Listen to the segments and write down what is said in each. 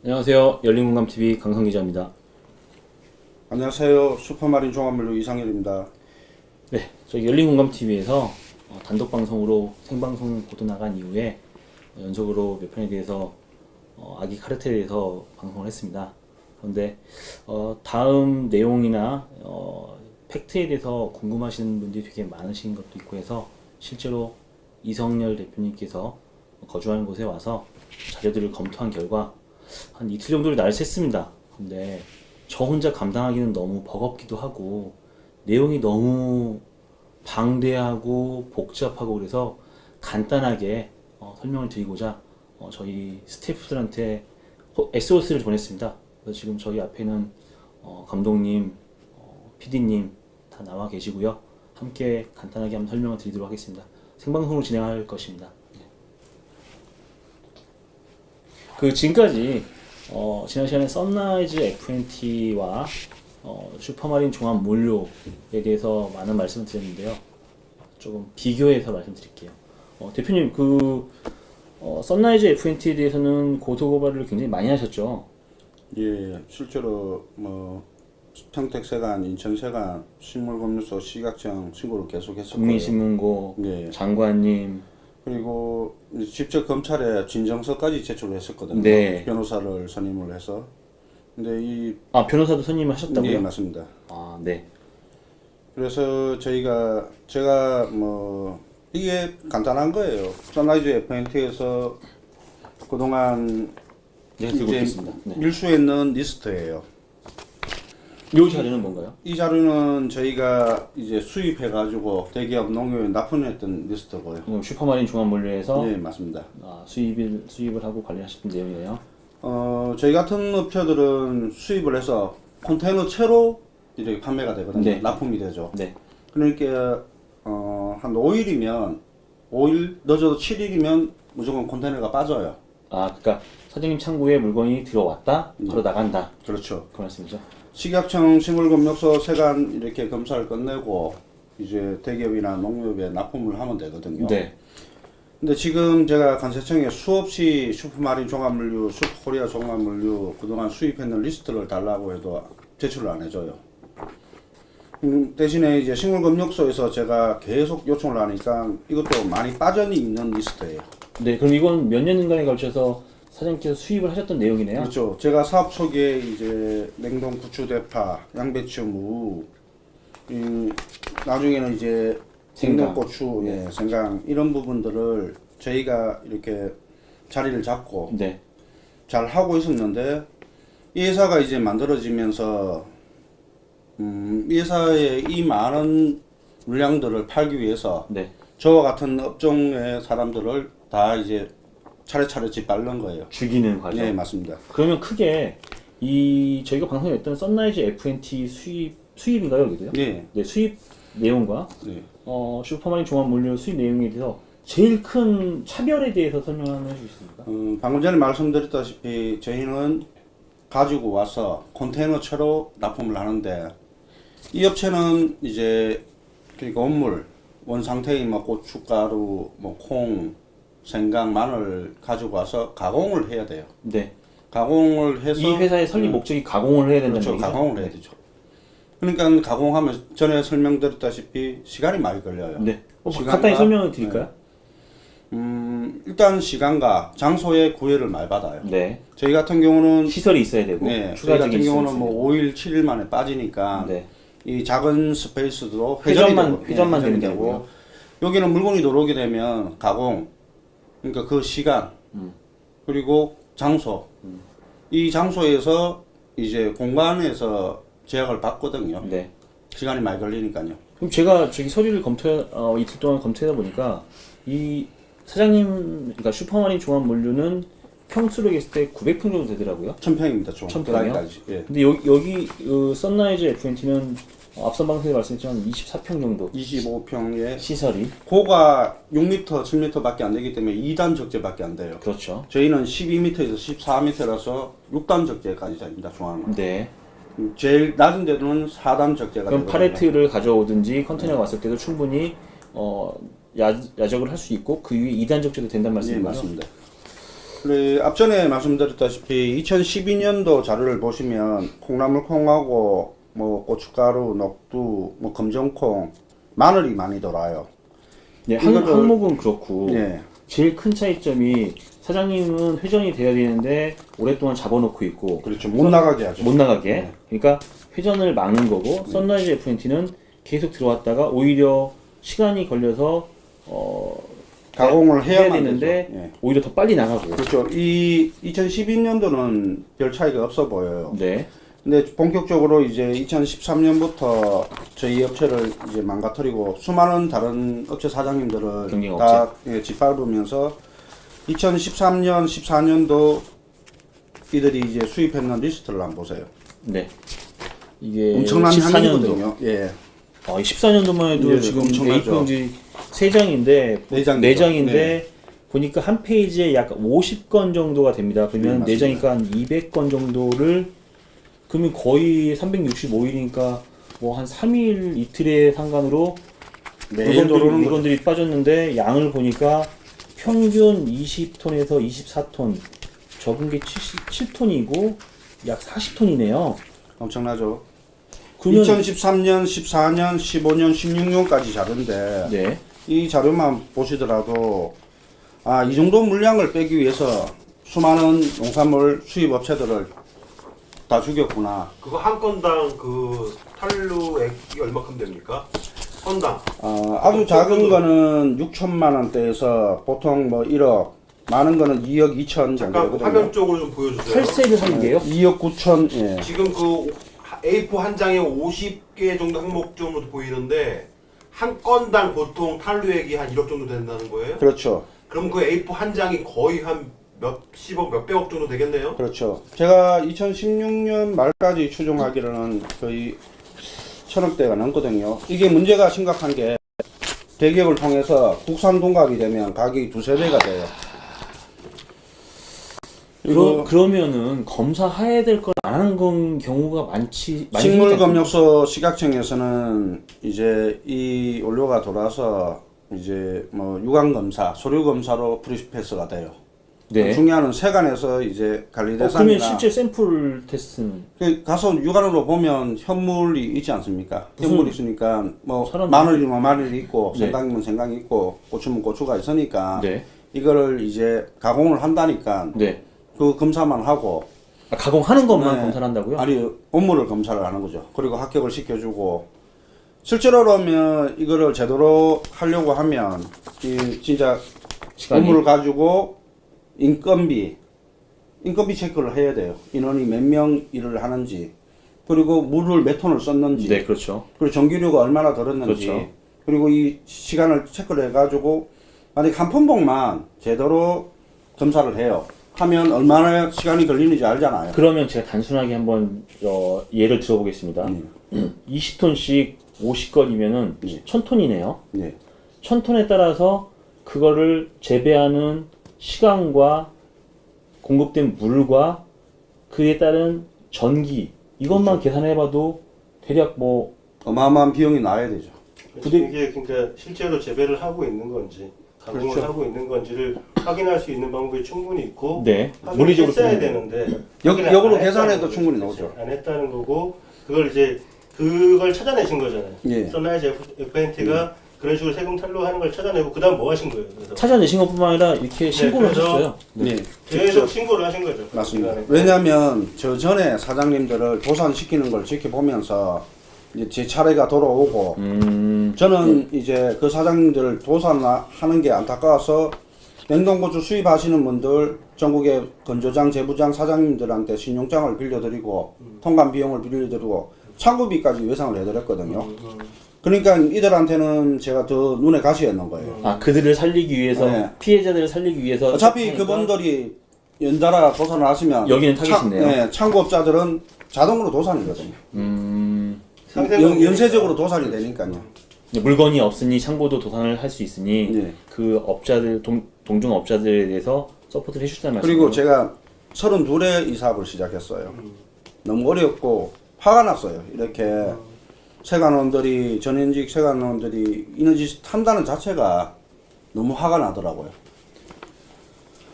안녕하세요. 열린공감TV 강성 기자입니다. 안녕하세요. 슈퍼마린 종합물류 이상열입니다. 네, 저희 열린공감TV에서 단독 방송으로 생방송 보도 나간 이후에 연속으로 몇 편에 대해서 아기 카르텔에 대해서 방송을 했습니다. 그런데 다음 내용이나 팩트에 대해서 궁금하시는 분들이 되게 많으신 것도 있고 해서 실제로 이성열 대표님께서 거주하는 곳에 와서 자료들을 검토한 결과 한 이틀 정도를 날샜습니다. 근데 저 혼자 감당하기는 너무 버겁기도 하고 내용이 너무 방대하고 복잡하고 그래서 간단하게 설명을 드리고자 저희 스태프들한테 SOS를 보냈습니다. 그래서 지금 저희 앞에는 감독님, PD님 다 나와 계시고요. 함께 간단하게 한번 설명을 드리도록 하겠습니다. 생방송으로 진행할 것입니다. 그 지금까지 지난 시간에 선라이즈 FNT와 슈퍼마린 종합 물류에 대해서 많은 말씀을 드렸는데요. 조금 비교해서 말씀드릴게요. 대표님 선라이즈 FNT에 대해서는 고소고발을 굉장히 많이 하셨죠? 예, 실제로 평택세관, 인천세관, 식물검유소, 시각청 신고를 계속했었고요. 국민신문고, 예. 장관님, 그리고 직접 검찰에 진정서까지 제출을 했었거든요. 네. 변호사를 선임을 해서. 근데 변호사도 선임을 하셨다고요? 네, 맞습니다. 네. 그래서 제가 이게 간단한 거예요. 선라이즈 FNT에서 그동안 네, 들고 이제 있겠습니다. 네. 밀수에 있는 리스트예요. 이 자료는 뭔가요? 이 자료는 저희가 이제 수입해가지고 대기업 농협에 납품했던 리스트고요. 슈퍼마린 종합 물류에서 네, 맞습니다. 수입을 하고 관리하셨던 내용이에요. 저희 같은 업체들은 수입을 해서 컨테이너 채로 이렇게 판매가 되거든요. 네. 납품이 되죠. 네. 그러니까 한 5일이면 5일 늦어도 7일이면 무조건 컨테이너가 빠져요. 그러니까 사장님 창고에 물건이 들어왔다, 바로 나간다. 그렇죠. 그 말씀이죠. 식약청, 식물검역소, 세관 이렇게 검사를 끝내고 이제 대기업이나 농협에 납품을 하면 되거든요. 네. 근데 지금 제가 관세청에 수없이 슈퍼마린 종합물류, 슈퍼코리아 종합물류 그동안 수입했는 리스트를 달라고 해도 제출을 안 해줘요. 대신에 이제 식물검역소에서 제가 계속 요청을 하니까 이것도 많이 빠져 있는 리스트예요. 네, 그럼 이건 몇 년간에 걸쳐서 사장님께서 수입을 하셨던 내용이네요. 그렇죠. 제가 사업 초기에 이제 냉동 부추 대파, 양배추, 무, 나중에는 이제 생강. 생강고추, 예, 생강 이런 부분들을 저희가 이렇게 자리를 잡고 네. 잘 하고 있었는데 이 회사가 이제 만들어지면서 이 회사의 이 많은 물량들을 팔기 위해서 네. 저와 같은 업종의 사람들을 다 이제 차례차례 짓밟는 거예요. 죽이는 과정. 네, 맞습니다. 그러면 크게 저희가 방송에 했던 선라이즈 FNT 수입인가요, 여기도요? 네. 네, 수입 내용과 네. 슈퍼마린 종합 물류 수입 내용에 대해서 제일 큰 차별에 대해서 설명을 해주시겠습니까? 방금 전에 말씀드렸다시피 저희는 가지고 와서 컨테이너처로 납품을 하는데 이 업체는 이제 그러니까 원물, 원상태인 고춧가루, 콩, 생강, 마늘 가지고 와서 가공을 해야 돼요. 네. 가공을 해서 이 회사의 설립 목적이 가공을 해야 된다는 그렇죠. 얘기죠? 가공을 해야 되죠. 그러니까 가공하면 전에 설명드렸다시피 시간이 많이 걸려요. 네. 시간과- 간단히 설명을 드릴까요? 일단 시간과 장소의 구애를 많이 받아요. 네. 저희 같은 경우는 시설이 있어야 되고 저희 같은 추가적인 경우는 시설이 5일, 7일 만에 빠지니까 네. 이 작은 스페이스도 회전만 회전이 되는 되고 거고요. 여기는 물건이 들어오게 되면 가공, 그러니까 그 시간 그리고 장소 이 장소에서 이제 공간에서 제약을 받거든요. 네. 시간이 많이 걸리니까요. 그럼 제가 저기 서류를 이틀 동안 검토하다 보니까 이 사장님, 그러니까 슈퍼마린 종합 물류는 평수로 했을 때 900평 정도 되더라고요. 1000평입니다, 총. 1000평이요? 드라이까지. 예. 근데 여기 선라이즈 FNT는 앞선 방송에 말씀했지만 24평 정도 25평에 시설이. 고가 6m, 7m밖에 안 되기 때문에 2단 적재밖에 안 돼요. 그렇죠. 저희는 12m에서 14m라서 6단 적재까지 됩니다, 중앙은. 네. 제일 낮은 데는 4단 적재가 그럼 되거든요. 팔레트를 가져오든지 컨테이너가 왔을 때도 충분히 야적을 할 수 있고 그 위에 2단 적재도 된다는 네, 말씀이죠? 맞습니다. 그래, 앞전에 말씀드렸다시피 2012년도 자료를 보시면 콩나물 콩하고 뭐 고춧가루, 녹두, 뭐 검정콩, 마늘이 많이 돌아요. 네, 이거를- 항목은 그렇고 예. 제일 큰 차이점이 사장님은 회전이 돼야 되는데 오랫동안 잡아놓고 있고 그렇죠. 못 나가게 하죠. 못 나가게. 네. 그러니까 회전을 막는 거고 선라이즈 FNT는 계속 들어왔다가 오히려 시간이 걸려서 가공을 해야만 되는데 되죠. 예. 오히려 더 빨리 나가고. 그렇죠. 이 2012년도는 별 차이가 없어 보여요. 네. 근데 본격적으로 이제 2013년부터 저희 업체를 이제 망가뜨리고 수많은 다른 업체 사장님들을 경쟁 다 예, 짓밟으면서 2013년, 14년도 이들이 이제 수입했는 리스트를 한번 보세요. 네. 이게 엄청난 14년도. 향이거든요. 예. 14년도만 해도 예, 지금 엄청나죠. A4용지 3장인데 내장이죠. 4장인데 네. 보니까 한 페이지에 약 50건 정도가 됩니다. 그러면 네, 4장이니까 한 200건 정도를 그러면 거의 365일이니까 뭐 한 3일 이틀의 상관으로 매일 들어오는 거죠. 물건들이 빠졌는데 양을 보니까 평균 20톤에서 24톤, 적은 게 77톤이고 약 40톤이네요. 엄청나죠. 그러면 2013년, 14년, 15년, 16년까지 자료인데 네. 이 자료만 보시더라도 이 정도 물량을 빼기 위해서 수많은 농산물 수입 업체들을 다 죽였구나. 그거 한 건당 그 탄루액이 얼마큼 됩니까? 건당. 아주 작은 거는 6천만 원대에서 보통 뭐 1억, 많은 거는 2억 2천 잠깐 그 정도거든요. 화면 쪽으로 좀 보여주세요. 8세를 사는 게요? 2억 9천, 예. 지금 그 A4 한 장에 50개 정도 항목 정도 보이는데 한 건당 보통 탄루액이 한 1억 정도 된다는 거예요? 그렇죠. 그럼 그 A4 한 장이 거의 한 몇십억, 몇백억 정도 되겠네요? 그렇죠. 제가 2016년 말까지 추정하기로는 거의 1,000억대가 넘거든요. 이게 문제가 심각한 게 대기업을 통해서 국산 동각이 되면 가격이 두세 배가 돼요. 그러면은 검사해야 될 걸 안 한 건 경우가 많지 많지 않습니까? 식물검역소 식약청에서는 이제 이 원료가 돌아서 이제 뭐 유관 검사, 소류 검사로 프리패스가 돼요. 네. 중요한 세관에서 이제 관리 그러면 대상이나 실제 샘플 테스트는 가서 육안으로 보면 현물이 있지 않습니까? 현물이 있으니까 뭐 사람- 마늘이면 마늘이 있고 네. 생강이면 생강이 있고 고추면 고추가 있으니까 네. 이거를 이제 가공을 한다니까 네. 그 검사만 하고 가공하는 것만 네. 검사를 한다고요? 아니 업무를 검사를 하는 거죠. 그리고 합격을 시켜주고 실제로라면 이거를 제대로 하려고 하면 이 진짜 시간이 업무를 가지고 인건비 체크를 해야 돼요. 인원이 몇 명 일을 하는지 그리고 물을 몇 톤을 썼는지 네, 그렇죠. 그리고 전기료가 얼마나 들었는지 그렇죠. 그리고 이 시간을 체크를 해가지고 만약 한 품목만 제대로 검사를 해요. 하면 얼마나 시간이 걸리는지 알잖아요. 그러면 제가 단순하게 한번 예를 들어보겠습니다. 20톤씩 50건이면은 네. 1000톤이네요. 네. 1000톤에 따라서 그거를 재배하는 시간과 공급된 물과 그에 따른 전기 이것만 계산해봐도 대략 뭐 어마어마한 비용이 나야 되죠. 이게 그러니까 실제로 재배를 하고 있는 건지 가공을 그렇죠. 하고 있는 건지를 확인할 수 있는 방법이 충분히 있고 네. 확인을 물리적으로 했어야 표현해요. 되는데 역으로 확인을 안 계산해도 했다는 충분히 거죠. 나오죠. 안 했다는 거고 그걸 이제 그걸 찾아내신 거잖아요. 예. 선라이즈 FNT가 그런 식으로 세금 탈루하는 걸 찾아내고 그다음 뭐 하신 거예요? 그래서 찾아내신 것뿐만 아니라 이렇게 신고를 그래서 하셨어요. 네. 계속 신고를 하신 거죠. 맞습니다. 기간에. 왜냐하면 저 전에 사장님들을 도산시키는 걸 지켜보면서 이제 제 차례가 돌아오고 저는 이제 그 사장님들 도산하는 게 안타까워서 냉동고추 수입하시는 분들 전국의 건조장, 제부장 사장님들한테 신용장을 빌려드리고 통관 비용을 빌려드리고 창구비까지 예상을 해드렸거든요. 그러니까 이들한테는 제가 더 눈에 가시였는 거예요. 아, 그들을 살리기 위해서 네. 피해자들을 살리기 위해서 어차피 하니까 그분들이 연달아 도산을 하시면 여기는 타깃이네요. 네, 창구업자들은 자동으로 도산이거든요. 상생은 연쇄적으로 도산이 되니까요. 물건이 없으니 창고도 도산을 할 수 있으니 네. 그 업자들 동종 업자들에 대해서 서포트를 해주자는 말씀이에요. 그리고 제가 32에 이 사업을 시작했어요. 너무 어렵고 화가 났어요. 이렇게 세관원들이 전현직 세관원들이 이너지 탄다는 자체가 너무 화가 나더라고요.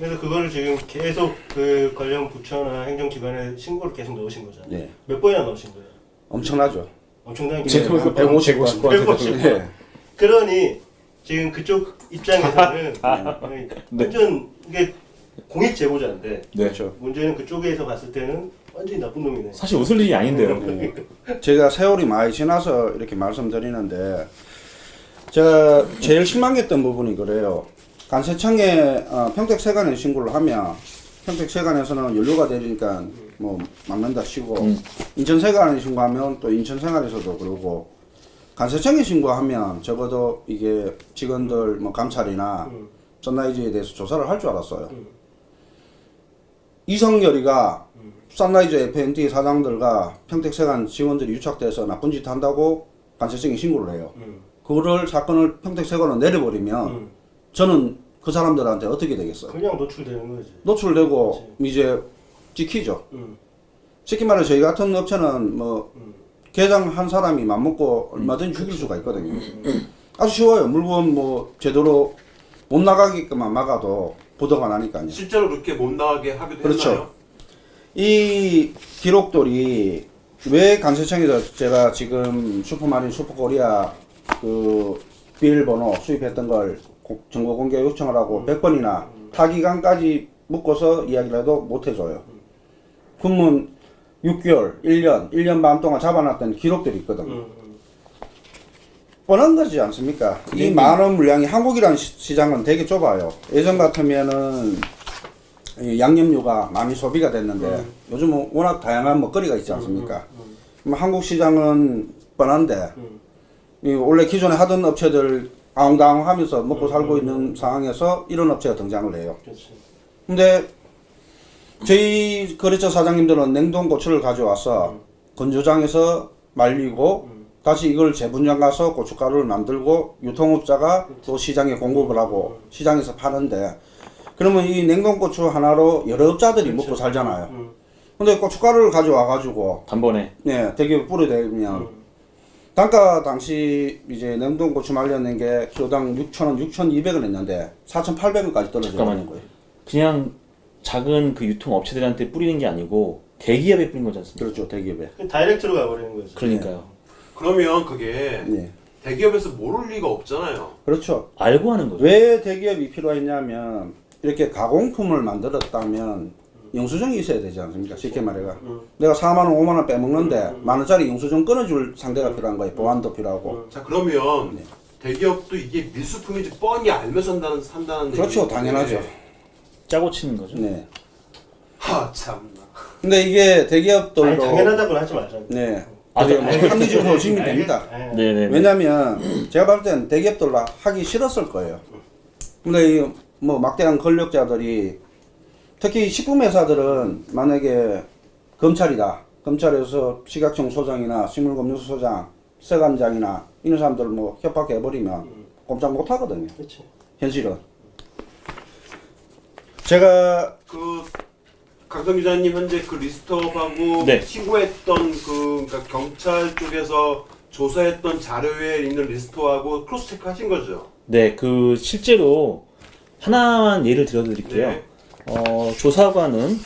그래서 그거를 지금 계속 그 관련 부처나 행정기관에 신고를 계속 넣으신 거잖아요. 네. 몇 번이나 넣으신 거예요? 엄청나죠. 엄청나게 지금 한 150번. 150번. 네. 그러니 지금 그쪽 입장에서는 네. 완전 이게 공익 제보자인데 네. 그렇죠. 문제는 그쪽에서 봤을 때는 완전히 나쁜 놈이네. 사실 웃을 일이 아닌데요. 네. 제가 세월이 많이 지나서 이렇게 말씀드리는데 제가 제일 실망했던 부분이 그래요. 간세청에 평택세관에 신고를 하면 평택세관에서는 연루가 되니까 뭐 막는다 치고 인천세관에 신고하면 또 인천세관에서도 그러고 간세청에 신고하면 적어도 이게 직원들 뭐 감찰이나 선라이즈에 대해서 조사를 할 줄 알았어요. 이성열이가 선라이즈 FNT 사장들과 평택세관 직원들이 유착돼서 나쁜 짓 한다고 간세청에 신고를 해요. 그거를 사건을 평택세관으로 내려버리면 저는 그 사람들한테 어떻게 되겠어요? 그냥 노출되는 거지. 노출되고 이제 찍히죠. 쉽게 말해 저희 같은 업체는 뭐 계장 한 사람이 맘먹고 얼마든지 죽일 수가 있거든요. 아주 쉬워요. 물건 뭐 제대로 못 나가게끔만 막아도 보도가 나니까요. 실제로 그렇게 못 나가게 하기도 그렇죠. 했나요? 이 기록들이 왜 간세청에서 제가 지금 슈퍼마린 슈퍼코리아 그 비밀번호 수입했던 걸 정보 공개 요청을 하고 100번이나 타기간까지 묶어서 이야기를 해도 못 해줘요. 그러면 6개월, 1년 반 동안 잡아놨던 기록들이 있거든요. 뻔한 거지 않습니까? 이 많은 물량이 한국이라는 시장은 되게 좁아요. 예전 같으면은 이 양념류가 많이 소비가 됐는데 요즘은 워낙 다양한 먹거리가 있지 않습니까? 한국 시장은 뻔한데 이 원래 기존에 하던 업체들 아웅다웅하면서 먹고 살고 있는 상황에서 이런 업체가 등장을 해요. 그렇지. 근데 저희 거래처 사장님들은 냉동 고추를 가져와서 건조장에서 말리고 다시 이걸 재분장 가서 고춧가루를 만들고 유통업자가 또 시장에 공급을 하고 시장에서 파는데 그러면 이 냉동 고추 하나로 여러 업자들이 먹고 살잖아요. 근데 고춧가루를 가져와 가지고 단번에. 네, 대기업에 뿌려대면 단가 당시 이제 냉동 고추 말려낸 게 키로당 6,000원, 6,200원 했는데 4,800원까지 떨어져 있는 거예요. 그냥 작은 그 유통업체들한테 뿌리는 게 아니고 대기업에 뿌린 거지 않습니까? 그렇죠, 대기업에. 다이렉트로 가버리는 거지. 그러니까요. 그러면 그게 네, 대기업에서 모를 리가 없잖아요. 그렇죠. 알고 하는 거죠. 왜 대기업이 필요했냐면 이렇게 가공품을 만들었다면 영수증이 있어야 되지 않습니까? 쉽게 말해가. 내가 4만 원, 5만 원 빼먹는데 만 원짜리 영수증 끊어줄 상대가 필요한 거예요. 보안도 필요하고. 자 그러면 네. 대기업도 이게 밀수품인지 뻔히 알면서 산다는 그렇죠, 얘기인데. 당연하죠. 짜고 치는 거죠. 네. 하 참나. 근데 이게 아니 대기업들도 당연하다고는 하지 말자. 네. 아, 그게 뭐 네. 합리적으로 증명이 됩니다. 네네. 왜냐면 제가 봤을 땐 대기업들로 하기 싫었을 거예요. 근데 이 뭐 막대한 권력자들이 특히 식품회사들은 만약에 검찰이다. 검찰에서 식약청 소장이나 식물검증소 소장, 세관장이나 이런 사람들 뭐 협박해버리면 꼼짝 못 하거든요. 그렇지. 현실은. 제가 그 강성 기자님 현재 그 리스트업하고 네. 신고했던 그 그러니까 경찰 쪽에서 조사했던 자료에 있는 리스트하고 크로스 체크 하신 거죠? 네, 그 실제로 하나만 예를 들어드릴게요. 네. 조사관은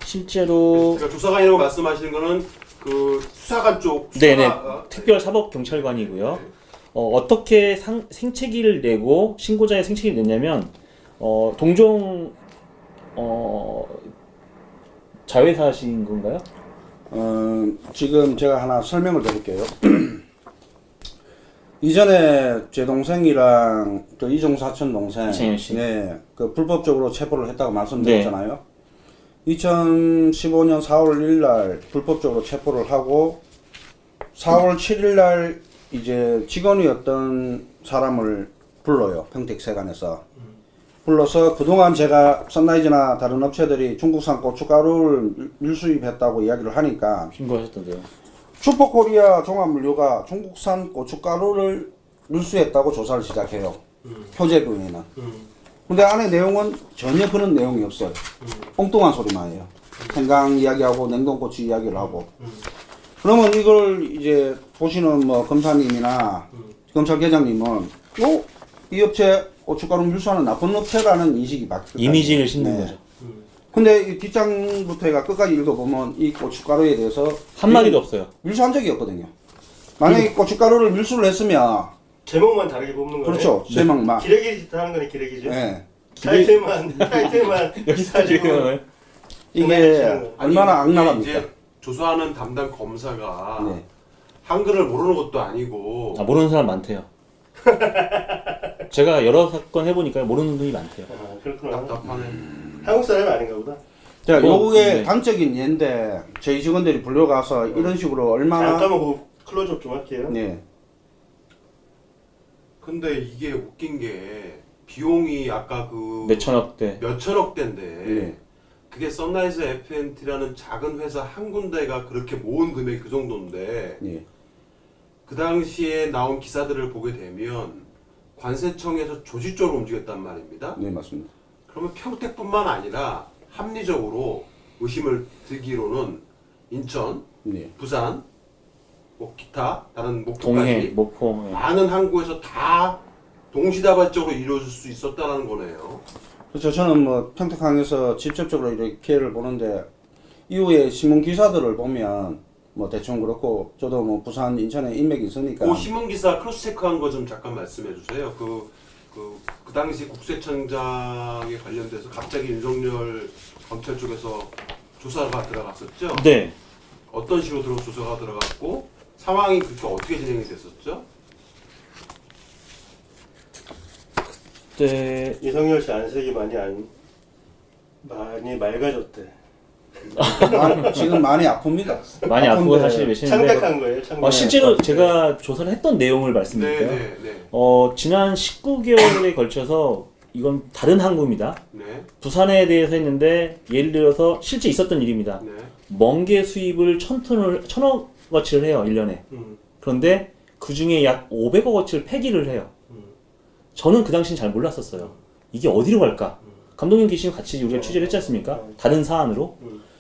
실제로 그러니까 조사관이라고 말씀하시는 거는 그 수사관 쪽 네네 수사관, 특별사법경찰관이고요. 어떻게 생채기를 내고 신고자의 생채기를 냈냐면 동종 자회사신 건가요? 지금 제가 하나 설명을 드릴게요. 이전에 제 동생이랑 그 이종 사촌 동생, 이창현 씨. 네, 그 불법적으로 체포를 했다고 말씀드렸잖아요. 2015년 4월 1일 날 불법적으로 체포를 하고 4월 7일 날 이제 직원이었던 사람을 불러요. 평택세관에서. 불러서 그동안 제가 선라이즈나 다른 업체들이 중국산 고춧가루를 밀수입했다고 이야기를 하니까 신고하셨던데요. 슈퍼코리아 종합물류가 중국산 고춧가루를 밀수했다고 조사를 시작해요. 표제금에는. 근데 안에 내용은 전혀 그런 내용이 없어요. 엉뚱한 소리만 해요. 생강 이야기하고 냉동고추 이야기를 하고. 그러면 이걸 이제 보시는 뭐 검사님이나 검찰계장님은 이 업체 고춧가루 밀수하는 나쁜 업체라는 인식이 바뀌었다. 이미지를 심는 거죠. 근데 이 뒷장부터 해가 끝까지 읽어보면 이 고춧가루에 대해서 한마디도 없어요. 밀수한 적이 없거든요. 만약에 고춧가루를 밀수를 했으면 제목만 다르게 뽑는 거네. 그렇죠. 제목만. 기레기짓 하는 거네 기레기짓. 예. 타이틀만 여기서 가지고 지금 이게 얼마나 악랄합니까? 이제 조사하는 담당 검사가 네. 한글을 모르는 것도 아니고 모르는 사람 많대요. 제가 여러 사건 해보니까 모르는 분이 많대요. 아, 그렇구나. 답답하네. 한국 사람이 아닌가 보다. 자, 요게 네. 단적인 예인데 저희 직원들이 불려가서 이런 식으로 얼마나 잠깐만 그 클로즈업 좀 할게요. 네. 근데 이게 웃긴 게 비용이 아까 그 몇천억대. 몇천억대인데 네. 그게 선라이즈 FNT라는 작은 회사 한 군데가 그렇게 모은 금액이 그 정도인데 네. 그 당시에 나온 기사들을 보게 되면 관세청에서 조직적으로 움직였단 말입니다. 네, 맞습니다. 그러면 평택뿐만 아니라 합리적으로 의심을 들기로는 인천, 네. 부산, 뭐 기타 다른 동해, 목포까지 목포. 예. 많은 항구에서 다 동시다발적으로 이루어질 수 있었다는 거네요. 그렇죠. 저는 뭐 평택항에서 직접적으로 이렇게 피해를 보는데 이후에 신문 기사들을 보면 뭐 대충 그렇고 저도 뭐 부산, 인천에 인맥이 있으니까 그 신문 기사 크로스 체크한 거 좀 잠깐 말씀해 주세요. 그 당시 국세청장에 관련돼서 갑자기 윤석열 검찰 쪽에서 조사가 들어갔었죠. 네. 어떤 식으로 조사가 들어갔고 상황이 그렇게 어떻게 진행이 됐었죠? 그때 이성열 씨 안색이 많이 맑아졌대. 지금 많이 아픕니다. 많이 아프고 사실 몇십인데 창백한 거예요. 창백. 실제로 제가 조사를 했던 내용을 말씀드릴게요. 네. 지난 19개월에 걸쳐서 이건 다른 항구입니다. 네. 부산에 대해서 했는데 예를 들어서 실제 있었던 일입니다. 네. 멍게 수입을 1,000억어치를 해요. 1년에. 그런데 그 중에 약 500억어치를 폐기를 해요. 저는 그 당시엔 잘 몰랐었어요. 이게 어디로 갈까? 감독님 계시면 같이 우리가 취재를 했지 않습니까? 다른 사안으로.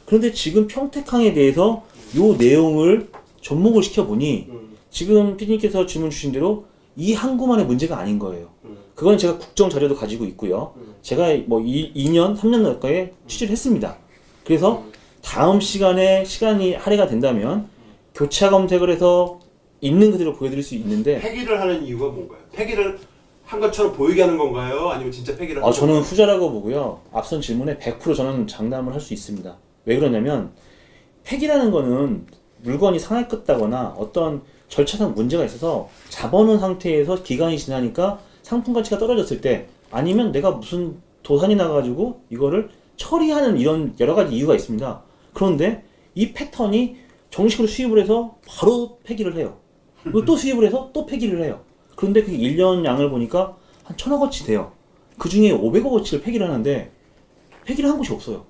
그런데 지금 평택항에 대해서 요 내용을 접목을 시켜보니 지금 PD님께서 질문 주신 대로 이 항구만의 문제가 아닌 거예요. 그건 제가 국정 자료도 가지고 있고요. 제가 뭐 2년, 3년 가까이 취재를 했습니다. 그래서 다음 시간에 시간이 할애가 된다면 교차 검색을 해서 있는 그대로 보여드릴 수 있는데 폐기를 하는 이유가 뭔가요? 폐기를 한 것처럼 보이게 하는 건가요? 아니면 진짜 폐기를 하는 저는 건가요? 후자라고 보고요. 앞선 질문에 100% 저는 장담을 할 수 있습니다. 왜 그러냐면 폐기라는 거는 물건이 상할것다거나 어떤 절차상 문제가 있어서 잡아놓은 상태에서 기간이 지나니까 상품 가치가 떨어졌을 때 아니면 내가 무슨 도산이 나가지고 이거를 처리하는 이런 여러 가지 이유가 있습니다. 그런데 이 패턴이 정식으로 수입을 해서 바로 폐기를 해요. 그리고 또 수입을 해서 또 폐기를 해요. 그런데 그 1년 양을 보니까 한 1,000억어치 돼요. 그 중에 500억어치를 폐기를 하는데 폐기를 한 곳이 없어요.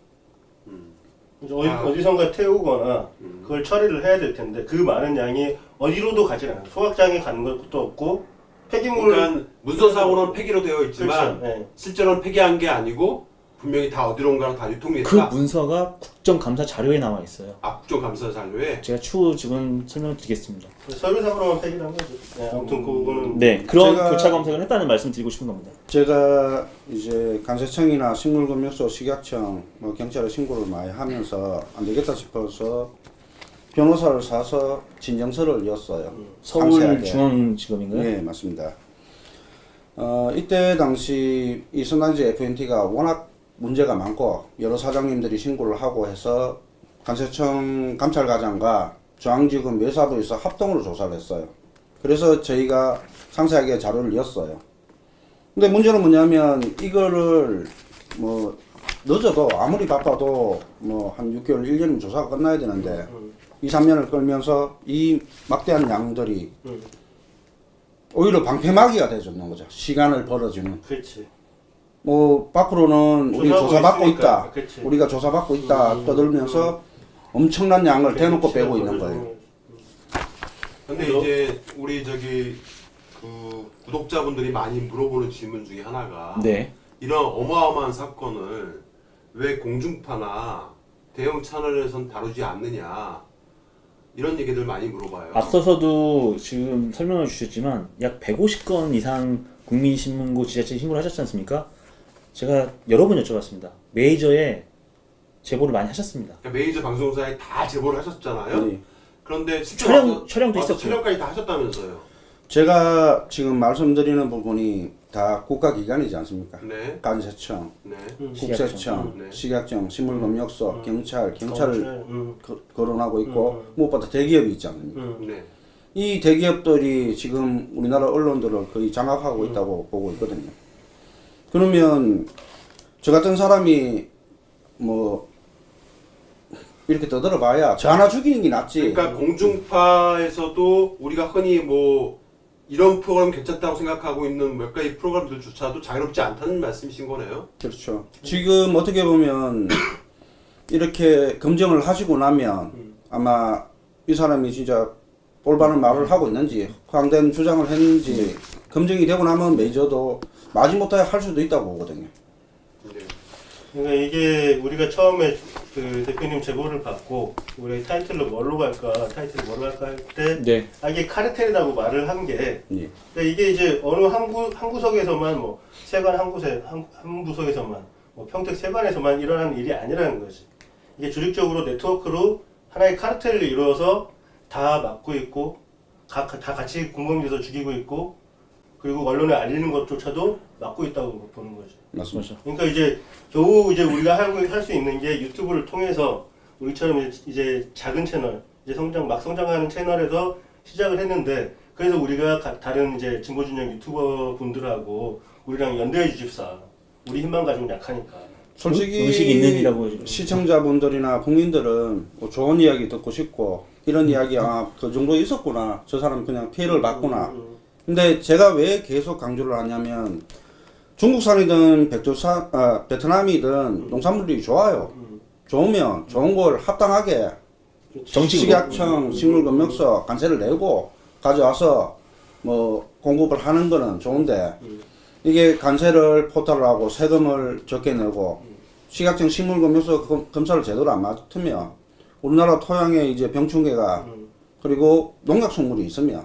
어디선가 태우거나 그걸 처리를 해야 될 텐데 그 많은 양이 어디로도 가지 않아요. 소각장에 가는 것도 없고 폐기물 그러니까 문서상으로는 폐기로 되어 있지만 그렇죠. 네. 실제로는 폐기한 게 아니고 분명히 다 어디론가로 다 유통이 그 됐다. 문서가 국정감사 자료에 나와 있어요. 국정감사 자료에 제가 추후 지금 설명을 드리겠습니다. 서류상으로만 폐기를 한 거죠. 네, 아무튼 그거는 네, 그런 제가- 교차 검색을 했다는 말씀 드리고 싶은 겁니다. 제가 이제 관세청이나 식물금융소, 식약청, 뭐 경찰에 신고를 많이 하면서 안 되겠다 싶어서 변호사를 사서 진정서를 이었어요. 상세하게. 서울중앙지검인가요? 네, 맞습니다. 이때 당시 이 선단지 FNT가 워낙 문제가 많고 여러 사장님들이 신고를 하고 해서 관세청 감찰과장과 중앙지검 매사부에서 합동으로 조사를 했어요. 그래서 저희가 상세하게 자료를 이었어요. 근데 문제는 뭐냐면 이거를 뭐 늦어도 아무리 바빠도 뭐 한 6개월, 1년이면 조사가 끝나야 되는데 2, 3년을 끌면서 이 막대한 양들이 오히려 방패막이가 돼주는 거죠. 시간을 벌어주는. 그렇지. 뭐 밖으로는 우리 조사하고 조사받고 있으니까. 있다. 그치. 우리가 조사받고 있다. 떠들면서 엄청난 양을 대놓고 빼고 있는 거예요. 근데 이제 우리 그 구독자분들이 많이 물어보는 질문 중에 하나가 네. 이런 어마어마한 사건을 왜 공중파나 대형 채널에선 다루지 않느냐 이런 얘기들 많이 물어봐요. 앞서서도 지금 설명을 주셨지만 약 150건 이상 국민신문고 지자체 신고를 하셨지 않습니까? 제가 여러 번 여쭤봤습니다. 메이저에 제보를 많이 하셨습니다. 그러니까 메이저 방송사에 다 제보를 하셨잖아요. 네. 그런데 실제 촬영도 있었고요. 촬영까지 다 하셨다면서요. 제가 지금 말씀드리는 부분이 다 국가기관이지 않습니까? 네. 관세청, 네. 국세청, 네. 식약청, 식물검역소, 경찰을 음. 거론하고 있고 무엇보다 대기업이 있지 않습니까? 네. 이 대기업들이 지금 우리나라 언론들을 거의 장악하고 있다고 보고 있거든요. 그러면 저 같은 사람이 뭐 이렇게 떠들어봐야 저 하나 죽이는 게 낫지. 그러니까 공중파에서도 우리가 흔히 뭐 이런 프로그램 괜찮다고 생각하고 있는 몇 가지 프로그램들조차도 자유롭지 않다는 말씀이신 거네요. 그렇죠. 지금 어떻게 보면 이렇게 검증을 하시고 나면 아마 이 사람이 진짜 올바른 말을 하고 있는지 확대된 주장을 했는지 검증이 되고 나면 메이저도 마지못해 할 수도 있다고 보거든요. 네. 그러니까 이게 우리가 처음에 그 대표님 제보를 받고 우리 타이틀로 뭘로 갈까 할 때 네. 이게 카르텔이라고 말을 한 게 예. 그러니까 이게 이제 어느 한 구석에서만 뭐 세관 한 부석에서만 뭐 평택 세관에서만 일어나는 일이 아니라는 거지. 이게 조직적으로 네트워크로 하나의 카르텔을 이루어서 다 막고 있고 다 같이 공범돼서 죽이고 있고 그리고 언론에 알리는 것조차도 막고 있다고 보는 거죠. 맞습니다. 그러니까 이제 겨우 이제 우리가 할 수 있는 게 유튜브를 통해서 우리처럼 이제 작은 채널, 이제 막 성장하는 채널에서 시작을 했는데 그래서 우리가 다른 이제 진보 진영 유튜버 분들하고 우리랑 연대해 주십사. 우리 힘만 가지고 약하니까. 솔직히 의식이 있는 이라고 시청자분들이나 국민들은 뭐 좋은 이야기 듣고 싶고 이런 이야기 그 정도 있었구나. 저 사람 그냥 피해를 봤구나. 근데 제가 왜 계속 강조를 하냐면 중국산이든 베트남이든 농산물들이 좋아요. 좋으면 좋은 걸 합당하게 식약청, 식물검역소 관세를 내고 가져와서 뭐 공급을 하는 거는 좋은데 이게 관세를 포탈을 하고 세금을 적게 내고 식약청, 식물검역소 검사를 제대로 안 맡으면 우리나라 토양에 이제 병충해가 그리고 농약 성물이 있으면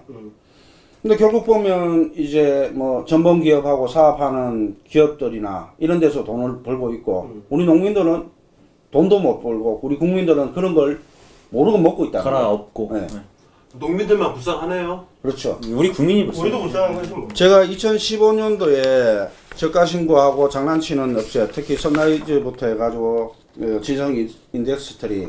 근데 결국 보면 이제 뭐 전범 기업하고 사업하는 기업들이나 이런 데서 돈을 벌고 있고 우리 농민들은 돈도 못 벌고 우리 국민들은 그런 걸 모르고 먹고 있다. 갈아엎고. 네. 농민들만 불쌍하네요. 그렇죠. 우리 국민이 우리도 불쌍한 거지 뭐. 제가 2015년도에 저가 신고하고 장난치는 업체, 특히 선라이즈부터 해가지고 지성 인덱스트리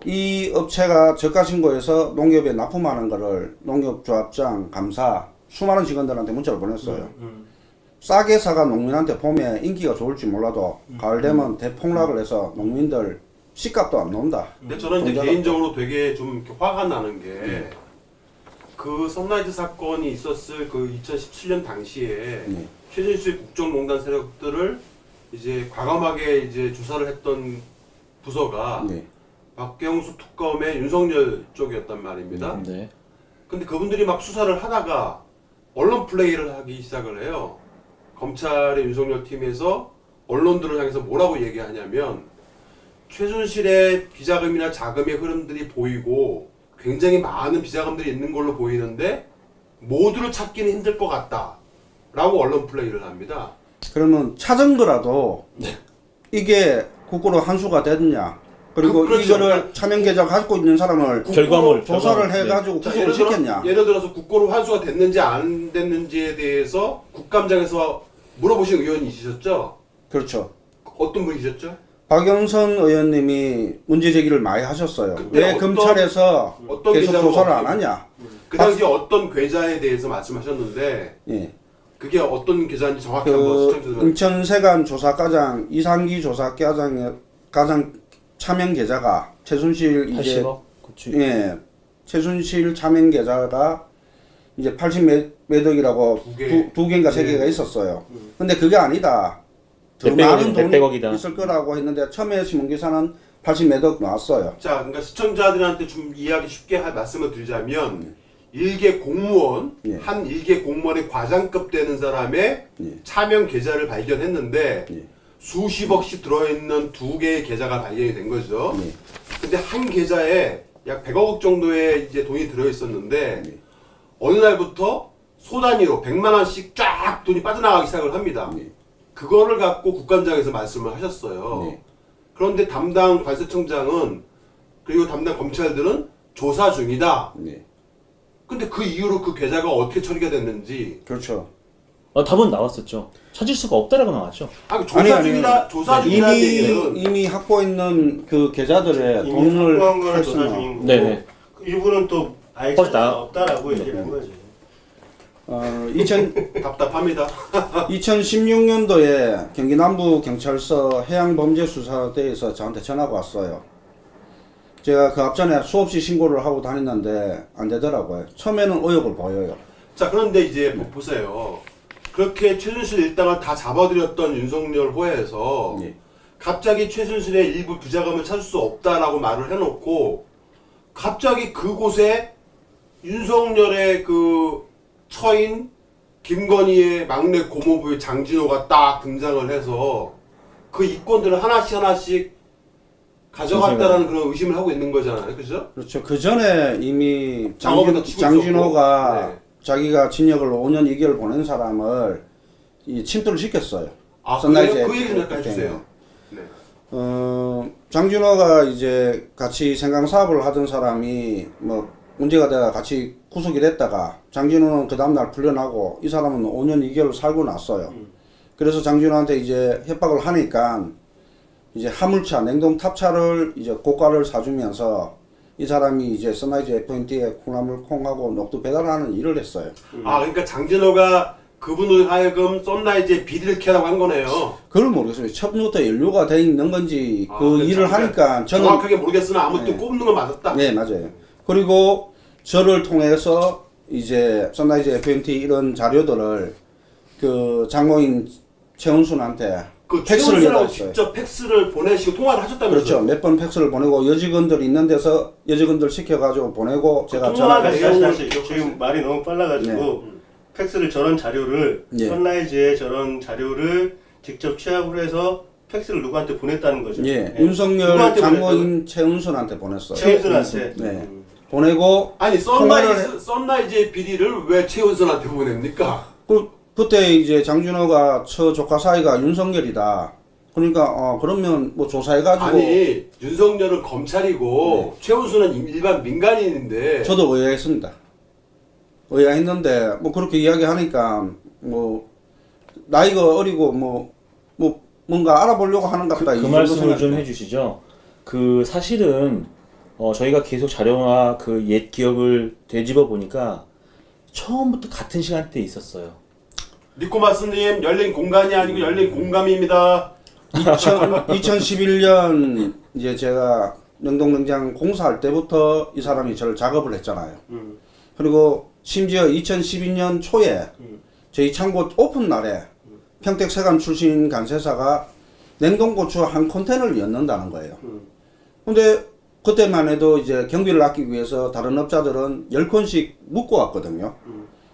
이 업체가 저가 신고해서 농협에 납품하는 거를 농협조합장, 감사 수많은 직원들한테 문자를 보냈어요. 싸게 사가 농민한테 봄에 인기가 좋을지 몰라도 가을 되면 대폭락을 해서 농민들 씨값도 안 나온다. 근데 저는 이제 개인적으로 되게 좀 이렇게 화가 나는 게 그 선라이즈 사건이 있었을 그 2017년 당시에 최진수의 국정농단 세력들을 이제 과감하게 이제 조사를 했던 부서가 박경수 특검의 윤석열 쪽이었단 말입니다. 네. 근데 그분들이 막 수사를 하다가 언론 플레이를 하기 시작을 해요. 검찰의 윤석열 팀에서 언론들을 향해서 뭐라고 얘기하냐면 최순실의 비자금이나 자금의 흐름들이 보이고 굉장히 많은 비자금들이 있는 걸로 보이는데 모두를 찾기는 힘들 것 같다 라고 언론 플레이를 합니다. 그러면 찾은 거라도 이게 국고로 한수가 됐냐? 그리고 그렇죠. 이거를 차명 계좌 갖고 있는 사람을 조사를 해가지고 구속을 시켰냐? 예를 들어서 국고로 환수가 됐는지 안 됐는지에 대해서 국감장에서 물어보신 의원이 있으셨죠? 그렇죠. 어떤 분이셨죠? 박영선 의원님이 문제 제기를 많이 하셨어요. 그때 왜 검찰에서 어떤 계속 계좌로 조사를 안 하냐? 그 당시 어떤 계좌에 대해서 말씀하셨는데 예. 그게 어떤 계좌인지 정확히 한번 그 시청자들한테 인천세관 조사과장 이상기 조사과장 차명 계좌가 최순실 이제 80억? 그치. 예 최순실 차명 계좌가 이제 80몇 억이라고 두 개인가 세 개가 있었어요. 근데 그게 아니다. 더 많은 돈이 몇백억이다. 있을 거라고 했는데 처음에 신문기사는 80몇 억 나왔어요. 자, 그러니까 시청자들한테 좀 이해하기 쉽게 말씀을 드리자면 일개 공무원 예. 한 일개 공무원의 과장급 되는 사람의 차명 계좌를 발견했는데 수십억씩 들어있는 두 개의 계좌가 발견이 된 거죠. 근데 한 계좌에 약 100억 정도의 이제 돈이 들어있었는데 어느 날부터 소 단위로 100만 원씩 쫙 돈이 빠져나가기 시작을 합니다. 네. 그거를 갖고 국감장에서 말씀을 하셨어요. 네. 그런데 담당 관세청장은 그리고 담당 검찰들은 조사 중이다. 네. 근데 그 이후로 그 계좌가 어떻게 처리가 됐는지 그렇죠. 답은 나왔었죠. 찾을 수가 없다라고 나왔죠. 조사 중이다. 조사 중이라는 얘기는 이미 확보 있는 그 계좌들에 이미 돈을 확보한 거는 조사 활성화. 중인 거고 네네. 일부는 또 아예 찾을 수 없다라고 얘기를 한 거지. 답답합니다. 2016년도에 경기 남부 경찰서 해양범죄수사대에서 저한테 전화가 왔어요. 제가 그 앞전에 수없이 신고를 하고 다녔는데 안 되더라고요. 처음에는 의욕을 보여요. 자, 그런데 이제 보세요. 그렇게 최순실 일당을 다 잡아들였던 윤석열 호에서 예. 갑자기 최순실의 일부 부자금을 찾을 수 없다라고 말을 해놓고 갑자기 그곳에 윤석열의 그 처인 김건희의 막내 고모부의 장진호가 딱 등장을 해서 그 이권들을 하나씩 가져갔다라는 그런 의심을 하고 있는 거잖아요. 그죠? 그렇죠. 그 전에 이미 작업에다 치고 장진호가 있었고. 네. 자기가 징역을 5년 2개월 보낸 사람을 이 침투를 시켰어요. 아, 선라이즈 그래요? 그 얘기 좀 약간 때문에. 해주세요. 네. 장진호가 이제 같이 생강 사업을 하던 사람이 뭐 문제가 돼가 같이 구속이 됐다가 장진호는 그 다음날 풀려나고 이 사람은 5년 2개월 살고 났어요. 그래서 장진호한테 이제 협박을 하니까 이제 화물차, 냉동 탑차를 이제 고가를 사주면서 이 사람이 이제 선라이즈 FNT에 콩나물 콩하고 녹두 배달하는 일을 했어요. 아, 그러니까 장진호가 그분을 하여금 썬라이즈에 비리를 캐라고 한 거네요. 그걸 모르겠어요. 처음부터 연루가 돼 있는 건지 그 그러니까 일을 하니까 저는 정확하게 모르겠으나 아무튼 네. 꼽는 건 맞았다. 네, 맞아요. 그리고 저를 통해서 이제 선라이즈 FNT 이런 자료들을 그 장모인 최은순한테 그 팩스를 최은순하고 받았어요. 직접 팩스를 보내시고 통화를 하셨다면서요? 그렇죠. 몇 번 팩스를 보내고 여직원들 있는 데서 여직원들 시켜가지고 보내고 제가 통화가 전화를 내용을 다시 기억하세요? 지금 말이 너무 빨라가지고 팩스를 저런 자료를 예. 선라이즈에 저런 자료를 직접 취합을 해서 팩스를 누구한테 보냈다는 거죠. 예, 예. 윤석열 누구한테 장모인 최은순한테 보냈어요. 최은순한테. 네. 보내고 아니 통화를 썬라이즈의 비리를 왜 최은순한테 보냅니까? 그때 이제 장준호가 처 조카 사이가 윤석열이다. 그러니까 그러면 뭐 조사해가지고 아니 윤석열은 검찰이고 최은순은 일반 민간인인데 저도 의아했습니다. 의아했는데 뭐 그렇게 이야기하니까 뭐 나이가 어리고 뭐 뭔가 알아보려고 하는 것 같다. 그 말씀을 좀 해주시죠. 그 사실은 저희가 계속 자료나 그 옛 기억을 되짚어 보니까 처음부터 같은 시간대에 있었어요. 니코마스님 열린 공간이 아니고 열린 공감입니다. 2011년 이제 제가 냉동냉장 공사할 때부터 이 사람이 저를 작업을 했잖아요. 그리고 심지어 2012년 초에 저희 창고 오픈 날에 평택 세관 출신 간세사가 냉동고추 한 컨테이너를 였는다는 거예요. 근데 그때만 해도 이제 경비를 아끼기 위해서 다른 업자들은 10건씩 묶고 왔거든요.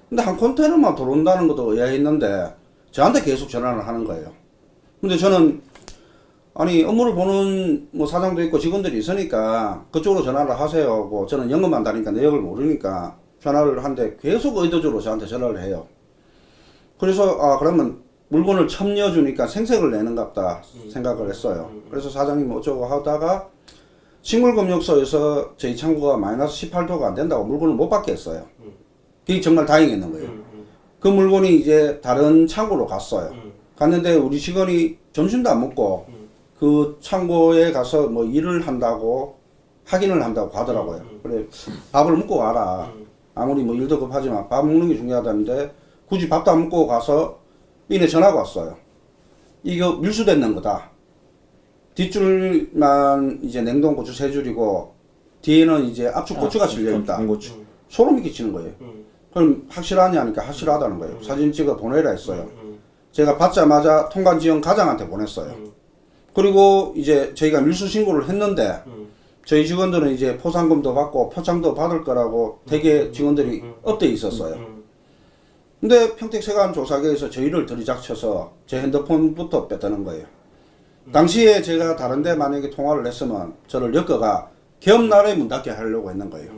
근데 한 컨테이너만 들어온다는 것도 의아했는데 저한테 계속 전화를 하는 거예요. 근데 저는 아니 업무를 보는 뭐 사장도 있고 직원들이 있으니까 그쪽으로 전화를 하세요 하고 저는 영업만 다니까 내역을 모르니까 전화를 하는데 계속 의도적으로 저한테 전화를 해요. 그래서 그러면 물건을 첨려주니까 생색을 내는갑다 생각을 했어요. 그래서 사장님 어쩌고 하다가 식물금융소에서 저희 창고가 마이너스 18도가 안 된다고 물건을 못 받게 했어요. 그게 정말 다행했는 거예요. 그 물건이 이제 다른 창고로 갔어요. 갔는데 우리 직원이 점심도 안 먹고 그 창고에 가서 뭐 일을 한다고 확인을 한다고 하더라고요. 그래 밥을 먹고 와라. 아무리 뭐 일도 급하지만 밥 먹는 게 중요하다는데 굳이 밥도 안 먹고 가서 이내 전화가 왔어요. 이거 밀수됐는 거다. 뒷줄만 이제 냉동고추 3줄이고 뒤에는 이제 압축고추가 실려있다. 고추. 소름이 끼치는 거예요. 그럼 확실하냐 하니까 확실하다는 거예요. 사진 찍어 보내라 했어요. 제가 받자마자 통관지원 가장한테 보냈어요. 그리고 이제 저희가 밀수 신고를 했는데 저희 직원들은 이제 포상금도 받고 표창도 받을 거라고 대개 직원들이 업돼 있었어요. 근데 평택세관 조사계에서 저희를 들이닥쳐서 제 핸드폰부터 뺐다는 거예요. 당시에 제가 다른데 만약에 통화를 했으면 저를 엮어가 개업날에 문 닫게 하려고 했는 거예요.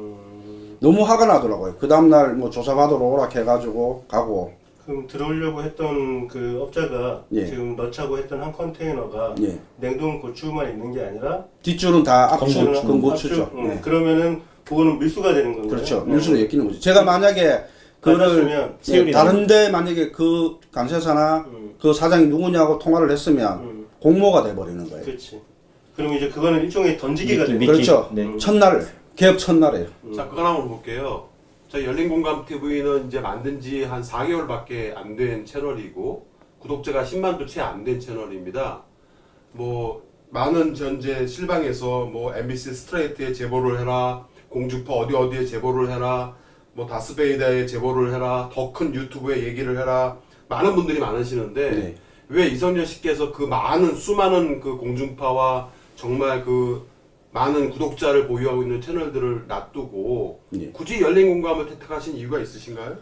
너무 화가 나더라고요. 그 다음날 뭐 조사받으러 오라 해가지고 가고. 그럼 들어오려고 했던 그 업자가 예. 지금 넣자고 했던 한 컨테이너가 예. 냉동 고추만 있는 게 아니라 뒷줄은 다 압축, 건고추. 건고추죠. 압축? 예. 그러면은 그거는 밀수가 되는 건가요? 그렇죠. 밀수로 엮이는 거죠. 제가 만약에 그거를 맞았으면 예, 다른데 만약에 그 관세사나 그 사장이 누구냐고 통화를 했으면 공모가 돼버리는 거예요. 그렇지. 그럼 이제 그거는 일종의 던지기가 되는 미끼. 그렇죠. 네. 첫날 개업 첫날에요. 자, 그거 한번 볼게요. 저희 열린공감 TV는 이제 만든 지 한 4개월밖에 안 된 채널이고 구독자가 10만도 채 안 된 채널입니다. 뭐 많은 현재 실방에서 뭐 MBC 스트레이트에 제보를 해라, 공주파 어디에 제보를 해라, 뭐 다스베이다에 제보를 해라, 더 큰 유튜브에 얘기를 해라, 많은 분들이 많으시는데 네. 왜 이성열 씨께서 그 많은 수많은 그 공중파와 정말 그 많은 구독자를 보유하고 있는 채널들을 놔두고 예. 굳이 열린 공감을 택하신 이유가 있으신가요?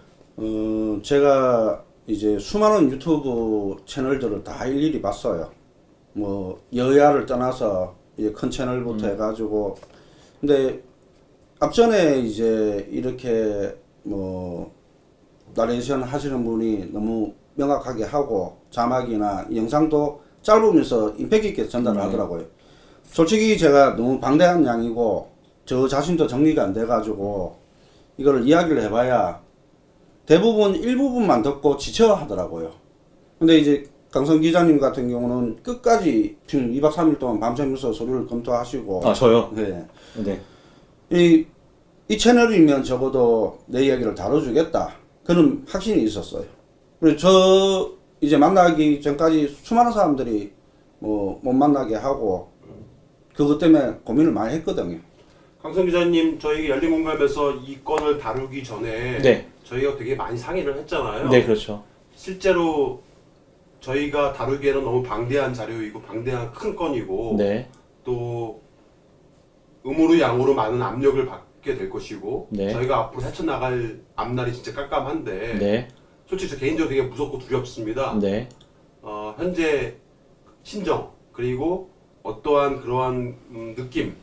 제가 이제 수많은 유튜브 채널들을 다 일일이 봤어요. 뭐 여야를 떠나서 이제 큰 채널부터 해가지고 근데 앞전에 이제 이렇게 뭐 나레이션 하시는 분이 너무 명확하게 하고 자막이나 영상도 짧으면서 임팩트 있게 전달을 하더라고요. 솔직히 제가 너무 방대한 양이고 저 자신도 정리가 안 돼가지고 이걸 이야기를 해봐야 대부분 일부분만 듣고 지쳐 하더라고요. 근데 이제 강성 기자님 같은 경우는 끝까지 지금 2박 3일 동안 밤새면서 서류를 검토하시고 아 저요? 네. 네. 이 채널이면 적어도 내 이야기를 다뤄주겠다. 그런 확신이 있었어요. 그리고 저 이제 만나기 전까지 수많은 사람들이 뭐 못 만나게 하고 그것 때문에 고민을 많이 했거든요. 강성 기자님, 저희 열린 공감에서 이 건을 다루기 전에 네. 저희가 되게 많이 상의를 했잖아요. 네, 그렇죠. 실제로 저희가 다루기에는 너무 방대한 자료이고 방대한 큰 건이고 네. 또 음으로 양으로 많은 압력을 받게 될 것이고 네. 저희가 앞으로 헤쳐나갈 앞날이 진짜 깜깜한데 네. 솔직히 저 개인적으로 되게 무섭고 두렵습니다. 네. 현재 심정 그리고 어떠한 그러한 느낌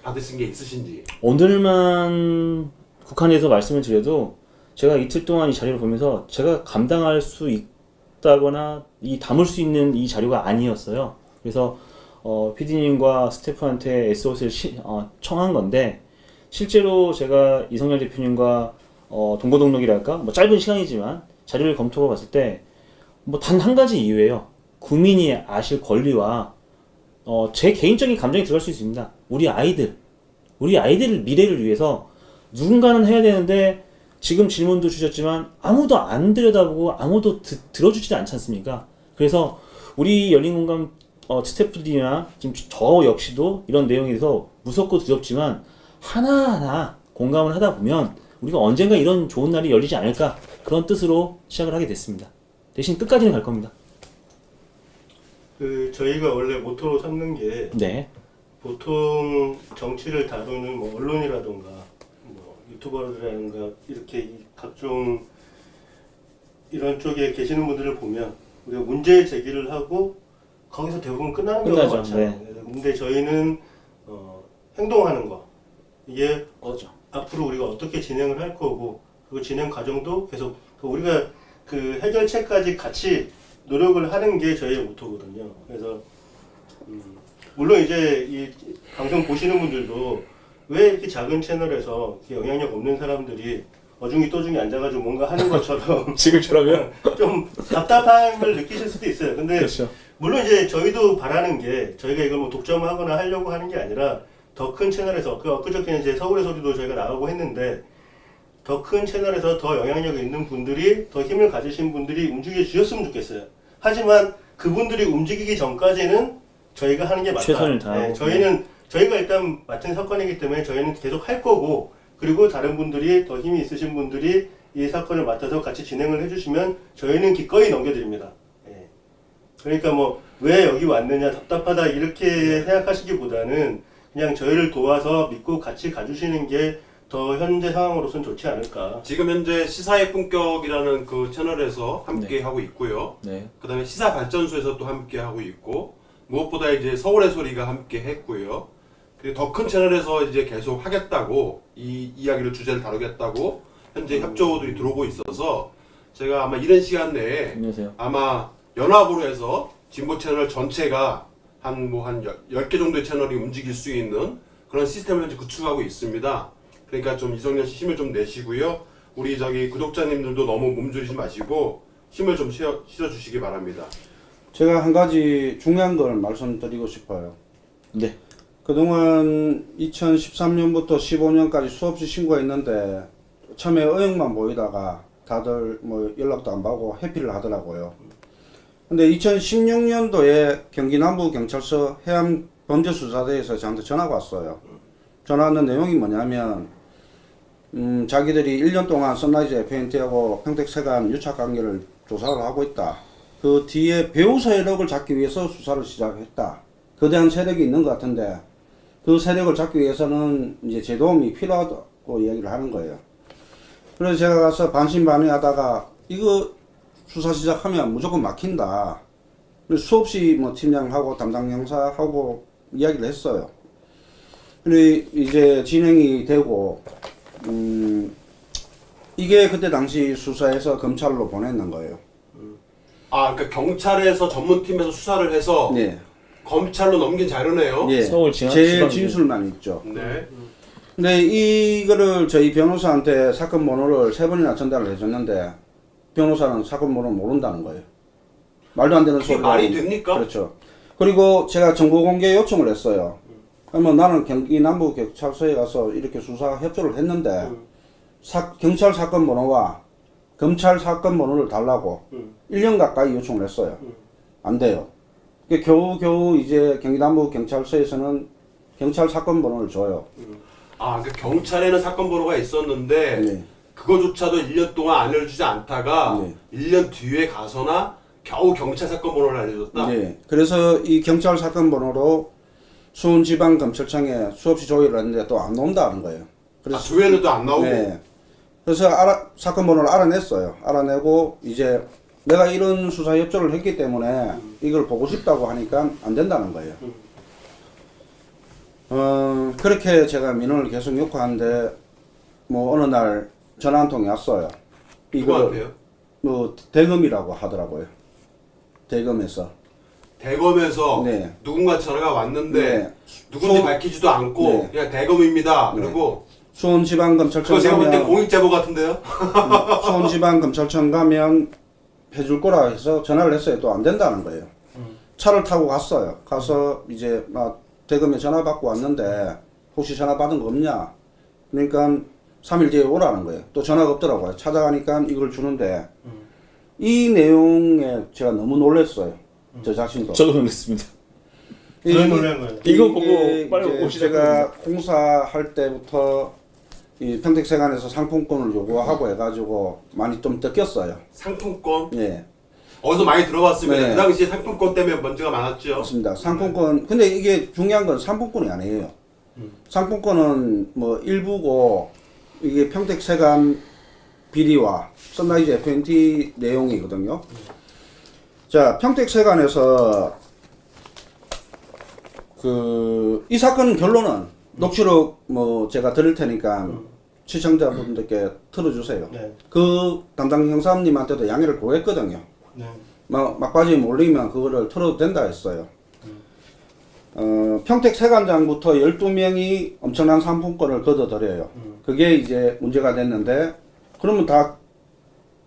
받으신 게 있으신지. 오늘만 국한에서 말씀을 드려도 제가 이틀 동안 이 자료를 보면서 제가 감당할 수 있다거나 담을 수 있는 이 자료가 아니었어요. 그래서 PD님과 스태프한테 SOS를 청한 건데 실제로 제가 이성열 대표님과 동고동락이랄까 뭐 짧은 시간이지만 자료를 검토해 봤을 때 뭐 단 한 가지 이유예요. 국민이 아실 권리와 제 개인적인 감정이 들어갈 수 있습니다. 우리 아이들 미래를 위해서 누군가는 해야 되는데 지금 질문도 주셨지만 아무도 안 들여다보고 아무도 들어주지도 않지 않습니까? 그래서 우리 열린공감 스태프들이나 지금 저 역시도 이런 내용에 대해서 무섭고 두렵지만 하나하나 공감을 하다 보면 우리가 언젠가 이런 좋은 날이 열리지 않을까 그런 뜻으로 시작을 하게 됐습니다. 대신 끝까지는 갈 겁니다. 그 저희가 원래 모토로 삼는 게 네. 보통 정치를 다루는 뭐 언론이라던가 뭐 유튜버라든가 이렇게 이 각종 이런 쪽에 계시는 분들을 보면 우리가 문제 제기를 하고 거기서 대부분 끝나는 경우가 끝나죠. 많잖아요. 네. 근데 저희는 행동하는 거 이게 그렇죠. 앞으로 우리가 어떻게 진행을 할 거고 그 진행 과정도 계속 우리가 그 해결책까지 같이 노력을 하는 게 저희의 모토거든요. 그래서 물론 이제 이 방송 보시는 분들도 왜 이렇게 작은 채널에서 이렇게 영향력 없는 사람들이 어중이 떠중이 앉아가지고 뭔가 하는 것처럼 지금처럼요? 좀 답답함을 느끼실 수도 있어요. 근데 그렇죠. 물론 이제 저희도 바라는 게 저희가 이걸 뭐 독점하거나 하려고 하는 게 아니라 더 큰 채널에서 엊그저께 이제 서울의 소리도 저희가 나가고 했는데 더 큰 채널에서 더 영향력 있는 분들이 더 힘을 가지신 분들이 움직여 주셨으면 좋겠어요. 하지만 그분들이 움직이기 전까지는 저희가 하는 게 맞다. 최선을 다하고. 네, 저희가 일단 맡은 사건이기 때문에 저희는 계속 할 거고 그리고 다른 분들이 더 힘이 있으신 분들이 이 사건을 맡아서 같이 진행을 해주시면 저희는 기꺼이 넘겨드립니다. 예. 그러니까 뭐 왜 여기 왔느냐 답답하다 이렇게 생각하시기보다는 그냥 저희를 도와서 믿고 같이 가주시는 게 더 현재 상황으로서는 좋지 않을까. 지금 현재 시사의 품격이라는 그 채널에서 함께 하고 있고요. 네. 그 다음에 시사 발전소에서 또 함께 하고 있고 무엇보다 이제 서울의 소리가 함께 했고요. 그리고 더 큰 채널에서 이제 계속 하겠다고 이 이야기를 주제를 다루겠다고 현재 협조들이 들어오고 있어서 제가 아마 이런 시간 내에 안녕하세요. 아마 연합으로 해서 진보 채널 전체가 한 10개 정도의 채널이 움직일 수 있는 그런 시스템을 현재 구축하고 있습니다. 그러니까 좀 이성렬 씨 힘을 좀 내시고요. 우리 구독자님들도 너무 몸조리지 마시고 힘을 좀 실어주시기 바랍니다. 제가 한 가지 중요한 걸 말씀드리고 싶어요. 네. 그동안 2013년부터 15년까지 수없이 신고했는데 처음에 의욕만 보이다가 다들 뭐 연락도 안 받고 회피를 하더라고요. 근데 2016년도에 경기 남부경찰서 해양범죄수사대에서 저한테 전화가 왔어요. 전화 왔는 내용이 뭐냐면 자기들이 1년 동안 선라이즈 FNT하고 평택세관 유착관계를 조사를 하고 있다. 그 뒤에 배후 세력을 잡기 위해서 수사를 시작했다. 거대한 세력이 있는 것 같은데 그 세력을 잡기 위해서는 이제 제 도움이 필요하다고 이야기를 하는 거예요. 그래서 제가 가서 반신반의하다가 이거 수사 시작하면 무조건 막힌다. 그래서 수없이 뭐 팀장하고 담당 형사하고 이야기를 했어요. 그리고 이제 진행이 되고 이게 그때 당시 수사해서 검찰로 보냈는 거예요. 아, 그러니까 경찰에서 전문팀에서 수사를 해서 네. 검찰로 넘긴 자료네요. 예. 서울 제 진술만 있죠. 네. 근데 이거를 저희 변호사한테 사건 번호를 3번이나 전달을 해줬는데 변호사는 사건 번호를 모른다는 거예요. 말도 안 되는 그게 소리를. 말이 됩니까? 그렇죠. 그리고 제가 정보 공개 요청을 했어요. 그러면 나는 경기 남부 경찰서에 가서 이렇게 수사 협조를 했는데 경찰 사건 번호와 검찰 사건 번호를 달라고 1년 가까이 요청을 했어요. 안 돼요. 겨우 이제 경기 남부 경찰서에서는 경찰 사건 번호를 줘요. 아, 그러니까 경찰에는 사건 번호가 있었는데 네. 그거조차도 1년 동안 알려주지 않다가 네. 1년 뒤에 가서나 겨우 경찰 사건 번호를 알려줬다? 네. 그래서 이 경찰 사건 번호로 수원지방검찰청에 수없이 조회를 했는데 또 안 나온다는 거예요. 아, 조회는 또 안 나오고? 네. 그래서 사건 번호를 알아냈어요. 알아내고 이제 내가 이런 수사 협조를 했기 때문에 이걸 보고 싶다고 하니까 안 된다는 거예요. 그렇게 제가 민원을 계속 요구하는데 뭐 어느 날 전화 한 통이 왔어요. 누구한테요? 뭐 대검이라고 하더라고요. 대검에서. 대검에서 네. 누군가 전화가 왔는데 네. 누군지 밝히지도 않고 네. 그냥 대검입니다. 네. 그리고 수원지방검찰청 그거 제가 볼 때 가면 공익제보 같은데요? 수원지방검찰청 가면 해줄 거라 해서 전화를 했어요. 또 안 된다는 거예요. 차를 타고 갔어요. 가서 이제 막 대검에 전화 받고 왔는데 혹시 전화 받은 거 없냐? 그러니까 3일 뒤에 오라는 거예요. 또 전화가 없더라고요. 찾아가니까 이걸 주는데 이 내용에 제가 너무 놀랐어요. 저 자신도. 저도 놀랐습니다. 왜 놀란 거예요? 이거 보고 빨리 이제 오시라 제가 공사할 때부터 이 평택세관에서 상품권을 요구하고 해가지고 많이 좀 뜯겼어요. 상품권? 예. 어디서 많이 들어봤습니다. 네. 그 당시에 상품권 때문에 문제가 많았죠. 그렇습니다. 상품권. 근데 이게 중요한 건 상품권이 아니에요. 상품권은 뭐 일부고 이게 평택세관 비리와 선라이즈 FNT 내용이거든요. 자, 평택세관에서 이 사건 결론은 녹취록 뭐 제가 드릴 테니까 시청자분들께 틀어주세요. 네. 그 담당 형사님한테도 양해를 구했거든요. 네. 막바지에 몰리면 그거를 틀어도 된다 했어요. 평택세관장부터 12명이 엄청난 상품권을 걷어들여요. 그게 이제 문제가 됐는데 그러면 다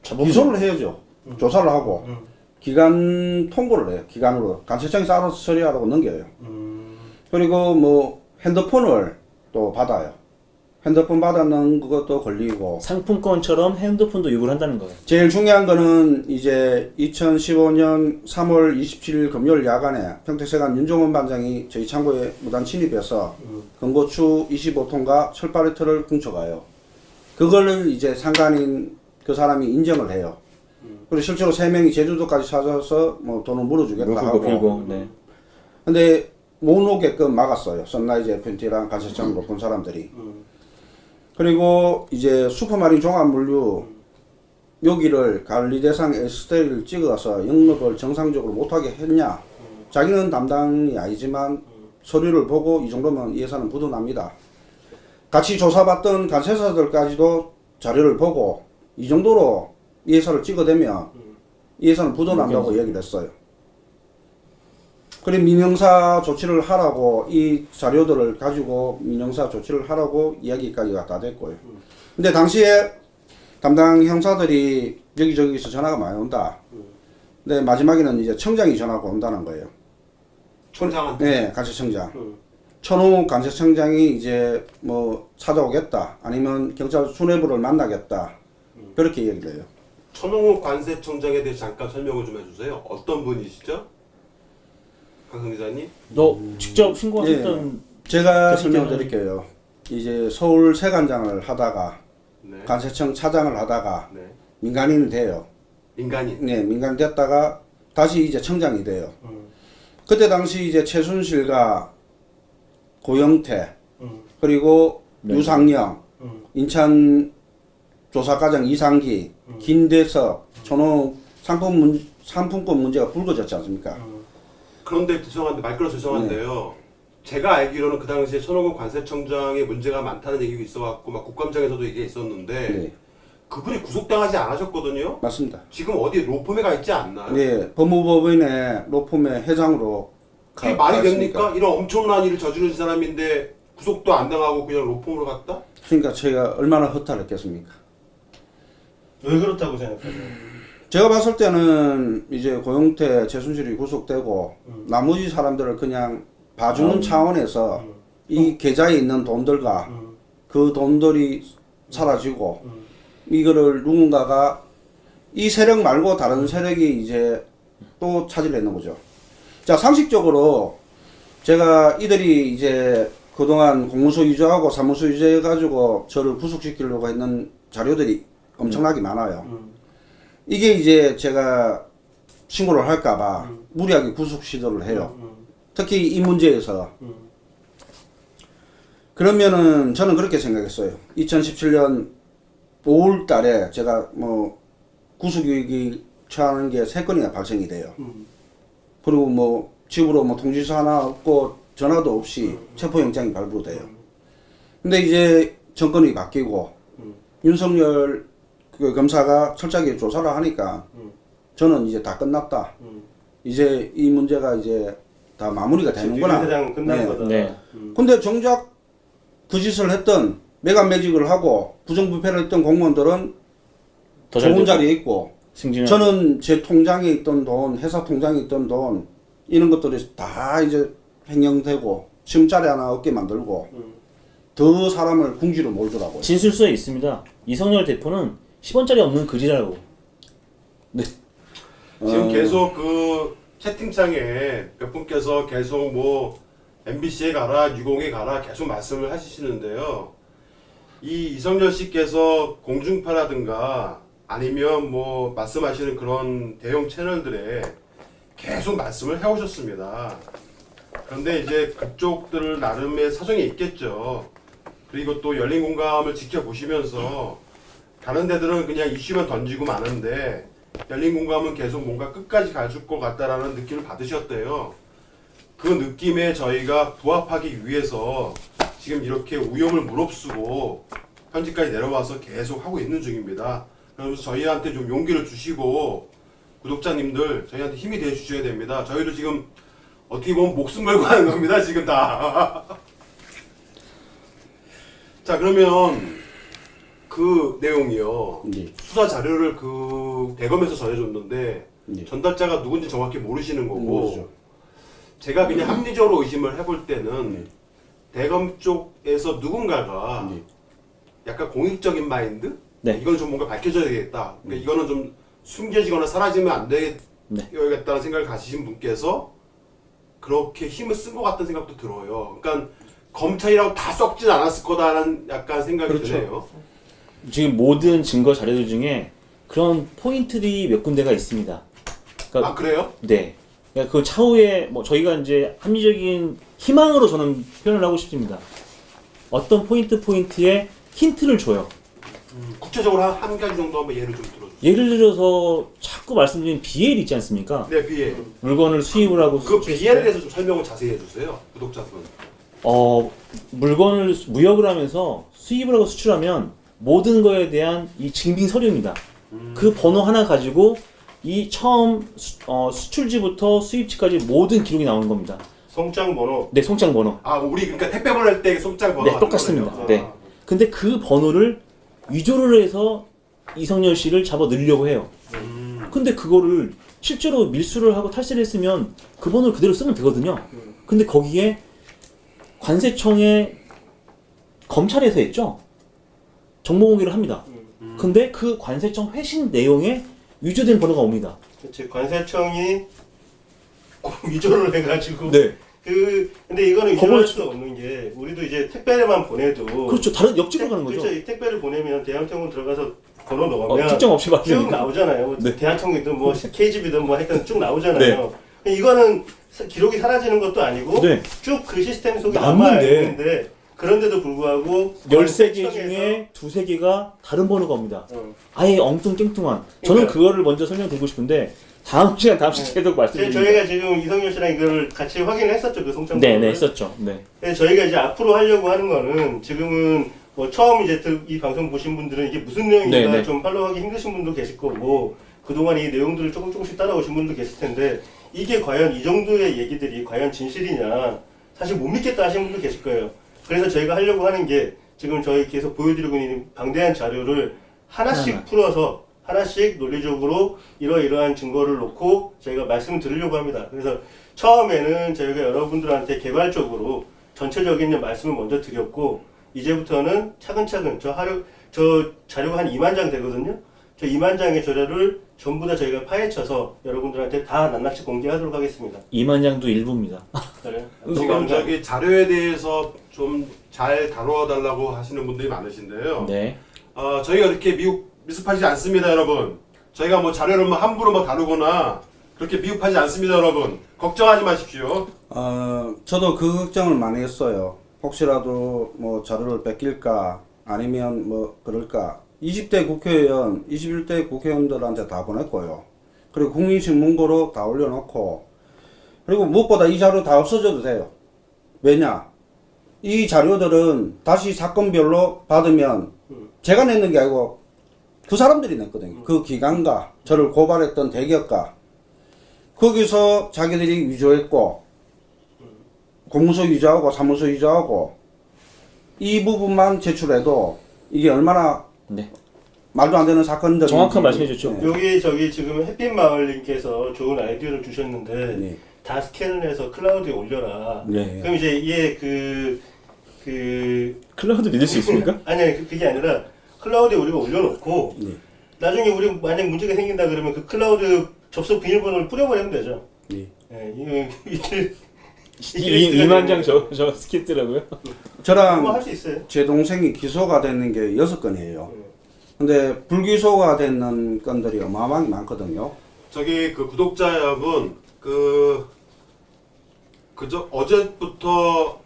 기소를 해야죠. 조사를 하고 기간 통보를 해요. 기간으로 간세청이 알아서 처리하라고 넘겨요. 그리고 뭐 핸드폰을 또 받아요. 핸드폰 받아놓은 그것도 걸리고. 상품권처럼 핸드폰도 요구를 한다는 거예요. 제일 중요한 거는 이제 2015년 3월 27일 금요일 야간에 평택세관 윤종원 반장이 저희 창고에 무단 침입해서 건고추 25톤과 철파레트를 훔쳐가요. 그거를 이제 상관인 그 사람이 인정을 해요. 그리고 실제로 3명이 제주도까지 찾아서 뭐 돈을 물어주겠다 하고. 빌고, 네. 근데 못 오게끔 막았어요. 선라이즈 FNT랑 간세청으로 본 사람들이. 그리고 이제 슈퍼마린 종합물류 여기를 관리 대상 에스테를 찍어서 영업을 정상적으로 못하게 했냐? 자기는 담당이 아니지만 서류를 보고 이 정도면 이 회사는 부도납니다. 같이 조사받던 관세사들까지도 자료를 보고 이 정도로 이 회사를 찍어대면 이 회사는 부도난다고 얘기를 했어요. 그리고 민형사 조치를 하라고 이 자료들을 가지고 민형사 조치를 하라고 이야기까지가 다 됐고요. 근데 당시에 담당 형사들이 여기저기서 전화가 많이 온다. 근데 마지막에는 이제 청장이 전화가 온다는 거예요. 청장한테. 네, 관세청장. 천호 관세청장이 이제 뭐 찾아오겠다. 아니면 경찰 수뇌부를 만나겠다. 그렇게 얘기를 해요. 천홍욱 관세청장에 대해 잠깐 설명을 좀 해주세요. 어떤 분이시죠? 강성 기자님? 너 직접 신고하셨던 제가 그렇게 설명드릴게요. 이제 서울 세관장을 하다가 네. 관세청 차장을 하다가 네. 민간인이 돼요. 민간인. 네, 민간인 됐다가 다시 이제 청장이 돼요. 그때 당시 이제 최순실과 고영태 그리고 네. 유상영, 인천 조사과장 이상기, 김대섭, 천호 상품권 문제가 불거졌지 않습니까? 그런데 죄송한데 말끌어 죄송한데요. 제가 알기로는 그 당시에 천호국 관세청장의 문제가 많다는 얘기가 있어갖고 막 국감장에서도 얘기가 있었는데 네, 그분이 구속당하지 않으셨거든요. 맞습니다. 지금 어디 로펌에 가 있지 않나요? 네, 법무법인의 로펌의 회장으로 그게 말이 있으니까. 됩니까? 이런 엄청난 일을 저지른 사람인데 구속도 안 당하고 그냥 로펌으로 갔다? 그러니까 제가 얼마나 허탈했겠습니까? 왜 그렇다고 생각하세요? 제가 봤을 때는 이제 고영태, 최순실이 구속되고 나머지 사람들을 그냥 봐주는 차원에서 이 계좌에 있는 돈들과 그 돈들이 사라지고 이거를 누군가가 이 세력 말고 다른 세력이 이제 또 차지를 했는 거죠. 자, 상식적으로 제가 이들이 이제 그동안 공무소 유조하고 사무소 유조해가지고 저를 구속시키려고 했는 자료들이 엄청나게 많아요. 이게 이제 제가 신고를 할까봐 무리하게 구속 시도를 해요. 특히 이 문제에서. 그러면은 저는 그렇게 생각했어요. 2017년 5월 달에 제가 뭐 구속유익이 처하는 게 3건이나 발생이 돼요. 그리고 뭐 집으로 뭐 통지서 하나 없고 전화도 없이 체포영장이 발부돼요. 근데 이제 정권이 바뀌고 윤석열 그 검사가 철저하게 조사를 하니까 저는 이제 다 끝났다. 이제 이 문제가 이제 다 마무리가 되는구나. 회장 끝난 네. 거다. 네. 근데 정작 그 짓을 했던 매간매직을 하고 부정부패를 했던 공무원들은 더잘 좋은 되고. 자리에 있고 승진을 저는 제 통장에 있던 돈, 회사 통장에 있던 돈 이런 것들이 다 이제 횡령되고 지금짜리 하나 얻게 만들고 더 사람을 궁지로 몰더라고요. 진술서에 있습니다. 이성열 대표는 10원짜리 없는 글이라고. 지금 계속 그 채팅창에 몇 분께서 계속 뭐 MBC에 가라, 유공에 가라 계속 말씀을 하시는데요. 이 이성열 씨께서 공중파라든가 아니면 뭐 말씀하시는 그런 대형 채널들에 계속 말씀을 해오셨습니다. 그런데 이제 그쪽들 나름의 사정이 있겠죠. 그리고 또 열린 공감을 지켜보시면서 다른 데들은 그냥 이슈만 던지고 마는데 열린 공감은 계속 뭔가 끝까지 가줄 것 같다라는 느낌을 받으셨대요. 그 느낌에 저희가 부합하기 위해서 지금 이렇게 위험을 무릅쓰고 현지까지 내려와서 계속 하고 있는 중입니다. 그러면서 저희한테 좀 용기를 주시고 구독자님들 저희한테 힘이 돼 주셔야 됩니다. 저희도 지금 어떻게 보면 목숨 걸고 하는 겁니다. 지금 다. 자, 그러면 그 내용이요. 네. 수사 자료를 그 대검에서 전해줬는데 네. 전달자가 누군지 정확히 모르시는 거고 모르죠. 제가 그냥 합리적으로 의심을 해볼 때는 네. 대검 쪽에서 누군가가 네. 약간 공익적인 마인드? 네. 이건 좀 뭔가 밝혀져야 되겠다. 그러니까 이거는 좀 숨겨지거나 사라지면 안 되겠다는 생각을 가지신 분께서 그렇게 힘을 쓴 것 같다는 생각도 들어요. 그러니까 검찰이라고 다 썩진 않았을 거다라는 약간 생각이 그렇죠. 드네요. 지금 모든 증거 자료들 중에 그런 포인트들이 몇 군데가 있습니다. 그러니까 아, 그래요? 네. 그러니까 그 차후에 뭐 저희가 이제 합리적인 희망으로 저는 표현을 하고 싶습니다. 어떤 포인트에 힌트를 줘요. 구체적으로 한 가지 정도 한번 예를 좀 들어주세요. 예를 들어서 자꾸 말씀드린 BL 있지 않습니까? 네, BL. 물건을 수입을 하고 그 수출했을 BL에 때, 대해서 좀 설명을 자세히 해주세요. 구독자분. 물건을 무역을 하면서 수입을 하고 수출하면 모든 거에 대한 이 증빙 서류입니다. 그 번호 하나 가지고 이 처음 수출지부터 수입지까지 모든 기록이 나오는 겁니다. 송장 번호. 네, 송장 번호. 아, 우리 그러니까 택배 보낼 때 송장 번호 네, 같은 똑같습니다. 거네요. 네. 근데 그 번호를 위조를 해서 이성열 씨를 잡아 넣으려고 해요. 근데 그거를 실제로 밀수를 하고 탈세를 했으면 그 번호를 그대로 쓰면 되거든요. 근데 거기에 관세청에 검찰에서 했죠. 정보 공개를 합니다. 근데 그 관세청 회신 내용에 위조된 번호가 옵니다. 그치, 관세청이 위조를 해가지고. 네. 근데 이거는 법원에 위조할 수 없는 게, 우리도 이제 택배만 보내도. 그렇죠. 다른 옆집으로 가는 거죠. 그렇죠. 이 택배를 보내면 대한통운 들어가서 번호 넣으면. 특정 없이 쭉 받으니까. 나오잖아요. 네. 대한통운이든 뭐 KGB든 뭐 하여튼 쭉 나오잖아요. 이거는 기록이 사라지는 것도 아니고 네. 쭉 그 시스템 속에 남는데. 남아있는데 그런데도 불구하고 13개 중에 2-3개가 다른 번호가 옵니다. 아예 엉뚱깽뚱한. 저는 그러니까. 그거를 먼저 설명드리고 싶은데 다음 시간 계속 말씀드립니다. 저희가 지금 이성열 씨랑 이거를 같이 확인을 했었죠. 그 송장 번호를. 네, 했었죠. 네. 그래서 저희가 이제 앞으로 하려고 하는 거는 지금은 뭐 처음 이제 이 방송 보신 분들은 이게 무슨 내용인가 네, 네. 좀 팔로우하기 힘드신 분도 계실 거고 그동안 이 내용들을 조금씩 따라오신 분도 계실 텐데 이게 과연 이 정도의 얘기들이 과연 진실이냐 사실 못 믿겠다 하시는 분도 계실 거예요. 그래서 저희가 하려고 하는 게 지금 저희 계속 보여드리고 있는 방대한 자료를 하나씩 풀어서 하나씩 논리적으로 이러이러한 증거를 놓고 저희가 말씀을 드리려고 합니다. 그래서 처음에는 저희가 여러분들한테 개발적으로 전체적인 말씀을 먼저 드렸고 이제부터는 차근차근 저 자료가 한 2만 장 되거든요. 저 2만 장의 자료를 전부 다 저희가 파헤쳐서 여러분들한테 다 낱낱이 공개하도록 하겠습니다. 2만 장도 일부입니다. 그래요? 지금 저기 자료에 대해서 좀 잘 다뤄달라고 하시는 분들이 많으신데요. 네. 저희가 그렇게 미흡하지 않습니다, 여러분. 저희가 뭐 자료를 뭐 함부로 뭐 다루거나 그렇게 미흡하지 않습니다, 여러분. 걱정하지 마십시오. 저도 그 걱정을 많이 했어요. 혹시라도 뭐 자료를 뺏길까 아니면 뭐 그럴까. 20대 국회의원, 21대 국회의원들한테 다 보냈고요. 그리고 국민신문고로 다 올려놓고 그리고 무엇보다 이 자료 다 없어져도 돼요. 왜냐? 이 자료들은 다시 사건별로 받으면 제가 냈는 게 아니고 그 사람들이 냈거든요. 그 기관과 저를 고발했던 대기업과 거기서 자기들이 위조했고 공무서 위조하고 사무소 위조하고 이 부분만 제출해도 이게 얼마나 네. 말도 안 되는 사건들이 정확한 말씀해 주셨죠. 여기 저기 지금 햇빛마을님께서 좋은 아이디어를 주셨는데 네. 다 스캔을 해서 클라우드에 올려라. 네. 그럼 이제 이게 클라우드 믿을 수 있습니까? 아니 그게 아니라 클라우드에 우리가 올려놓고 네. 나중에 우리 만약 문제가 생긴다 그러면 그 클라우드 접속 비밀번호를 뿌려버리면 되죠. 네. 예, 이게 2만 장 저 스키트라고요? 저랑 할 수 있어요. 제 동생이 기소가 되는 게 6건이에요. 근데 불기소가 되는 건들이 어마어마하게 많거든요. 저기 그 구독자 여러분 그저 어제부터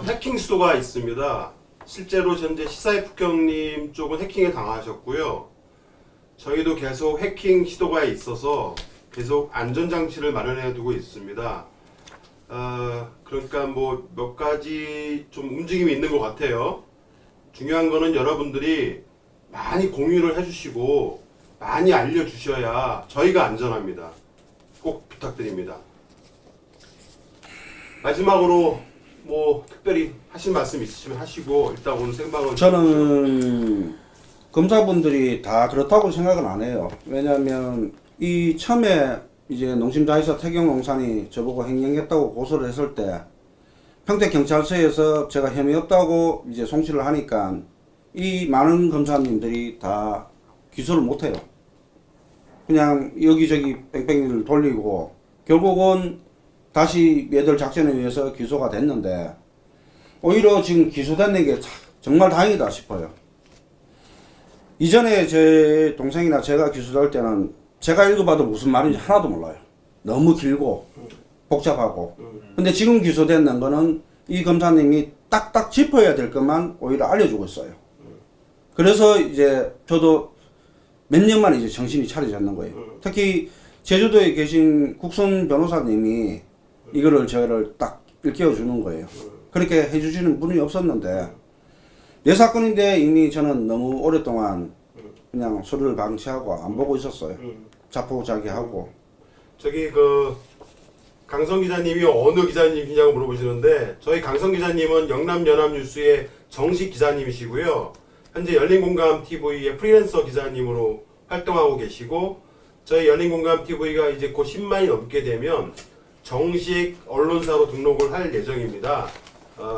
해킹 시도가 있습니다. 실제로 현재 시사의 북경님 쪽은 해킹에 당하셨고요. 저희도 계속 해킹 시도가 있어서 계속 안전장치를 마련해 두고 있습니다. 그러니까 뭐 몇 가지 좀 움직임이 있는 것 같아요. 중요한 거는 여러분들이 많이 공유를 해주시고 많이 알려주셔야 저희가 안전합니다. 꼭 부탁드립니다. 마지막으로 뭐 특별히 하실 말씀 있으시면 하시고 일단 오늘 생방은 저는 검사분들이 다 그렇다고 생각은 안 해요. 왜냐하면 이 처음에 이제 농심자회사 태경농산이 저보고 횡령했다고 고소를 했을 때 평택경찰서에서 제가 혐의 없다고 이제 송치를 하니까 이 많은 검사님들이 다 기소를 못해요. 그냥 여기저기 뺑뺑이를 돌리고 결국은 다시 얘들 작전에 의해서 기소가 됐는데 오히려 지금 기소되는 게 정말 다행이다 싶어요. 이전에 제 동생이나 제가 기소될 때는 제가 읽어봐도 무슨 말인지 하나도 몰라요. 너무 길고 복잡하고. 근데 지금 기소되는 거는 이 검사님이 딱딱 짚어야 될 것만 오히려 알려주고 있어요. 그래서 이제 저도 몇 년 만에 이제 정신이 차려졌는 거예요. 특히 제주도에 계신 국선 변호사님이 이거를 저를 딱 일깨워 주는 거예요. 그렇게 해주시는 분이 없었는데 내 사건인데 이미 저는 너무 오랫동안 그냥 서류를 방치하고 안 보고 있었어요. 자포자기하고. 저기 그 강성 기자님이 어느 기자님이냐고 물어보시는데 저희 강성 기자님은 영남연합뉴스의 정식 기자님이시고요. 현재 열린공감TV의 프리랜서 기자님으로 활동하고 계시고 저희 열린공감TV가 이제 곧 10만이 넘게 되면 정식 언론사로 등록을 할 예정입니다.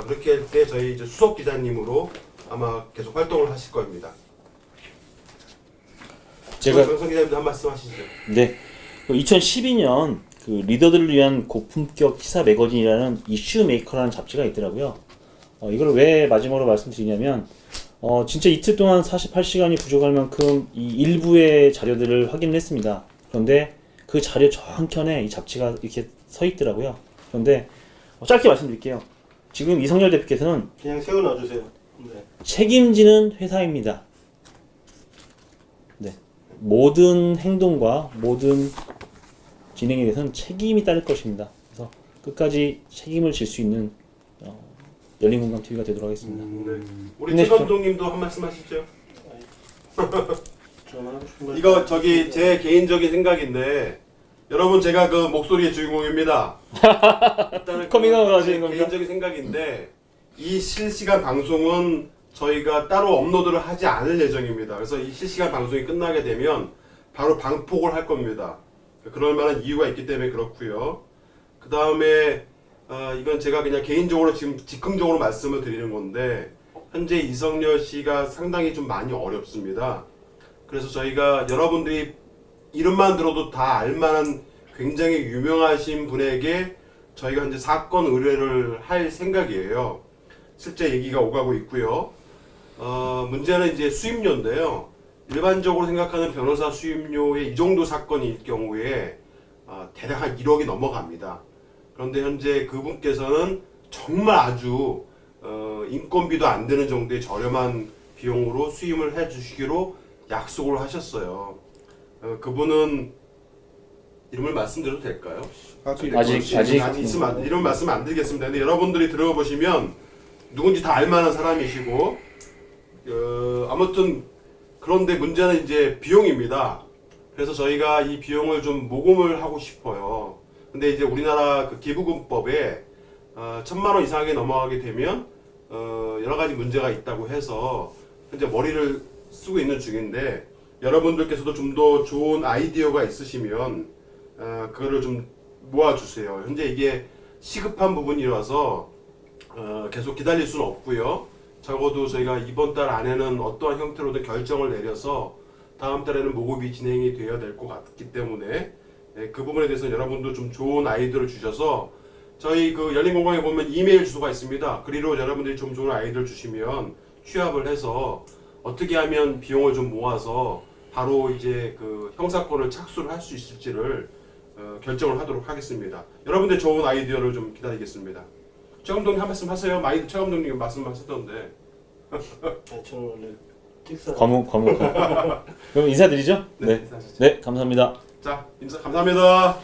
그렇게 할 때 저희 이제 수석 기자님으로 아마 계속 활동을 하실 겁니다. 제가 강성 기자님도 한 말씀 하시죠. 네. 2012년 그 리더들을 위한 고품격 시사 매거진이라는 이슈 메이커라는 잡지가 있더라고요. 이걸 왜 마지막으로 말씀드리냐면 진짜 이틀 동안 48시간이 부족할 만큼 이 일부의 자료들을 확인을 했습니다. 그런데 그 자료 저 한켠에 이 잡지가 이렇게 서 있더라고요. 그런데 짧게 말씀드릴게요. 지금 이성열 대표께서는 그냥 세워 놔주세요. 네. 책임지는 회사입니다. 네. 모든 행동과 모든 진행에 대해서는 책임이 따를 것입니다. 그래서 끝까지 책임을 질 수 있는 열린공감TV가 되도록 하겠습니다. 네. 우리 힘내십시오. 최 감독님도 한 말씀 하시죠. 좀 하고 싶은 말. 이거 저기 제 개인적인 생각인데 여러분 제가 그 목소리의 주인공입니다. 일단은 커밍아웃 그 하시는 제 겁니까? 개인적인 생각인데 이 실시간 방송은 저희가 따로 업로드를 하지 않을 예정입니다. 그래서 이 실시간 방송이 끝나게 되면 바로 방폭을 할 겁니다. 그럴 만한 이유가 있기 때문에 그렇고요. 그 다음에 이건 제가 그냥 개인적으로 지금 즉흥적으로 말씀을 드리는 건데 현재 이성열 씨가 상당히 좀 많이 어렵습니다. 그래서 저희가 여러분들이 이름만 들어도 다 알만한 굉장히 유명하신 분에게 저희가 현재 사건 의뢰를 할 생각이에요. 실제 얘기가 오가고 있고요. 문제는 이제 수임료인데요. 일반적으로 생각하는 변호사 수임료의 이 정도 사건일 경우에 대략 한 1억이 넘어갑니다. 그런데 현재 그분께서는 정말 아주 인건비도 안 되는 정도의 저렴한 비용으로 수임을 해주시기로 약속을 하셨어요. 그분은 이름을 말씀드려도 될까요? 아직 있으면 이름 말씀 안 드리겠습니다. 근데 여러분들이 들어보시면 누군지 다 알만한 사람이시고 아무튼 그런데 문제는 이제 비용입니다. 그래서 저희가 이 비용을 좀 모금을 하고 싶어요. 근데 이제 우리나라 그 기부금법에 1,000만 원 이상이 넘어가게 되면 여러 가지 문제가 있다고 해서 현재 머리를 쓰고 있는 중인데 여러분들께서도 좀 더 좋은 아이디어가 있으시면 그거를 좀 모아주세요. 현재 이게 시급한 부분이라서 계속 기다릴 수는 없고요. 적어도 저희가 이번 달 안에는 어떠한 형태로든 결정을 내려서 다음 달에는 모금이 진행이 되어야 될 것 같기 때문에 그 부분에 대해서는 여러분도 좀 좋은 아이디어를 주셔서 저희 그 열린공감에 보면 이메일 주소가 있습니다. 그리로 여러분들이 좀 좋은 아이디어를 주시면 취합을 해서 어떻게 하면 비용을 좀 모아서 바로 이제 그 형사건을 착수를 할 수 있을지를 결정을 하도록 하겠습니다. 여러분들 좋은 아이디어를 좀 기다리겠습니다. 최 감독님 한 말씀 하세요. 많이 최 감독님 말씀하셨던데. 네, 저는 원래 틱사. 과묵. 그럼 인사드리죠? 네, 인사하시죠. 네, 감사합니다. 자, 감사합니다.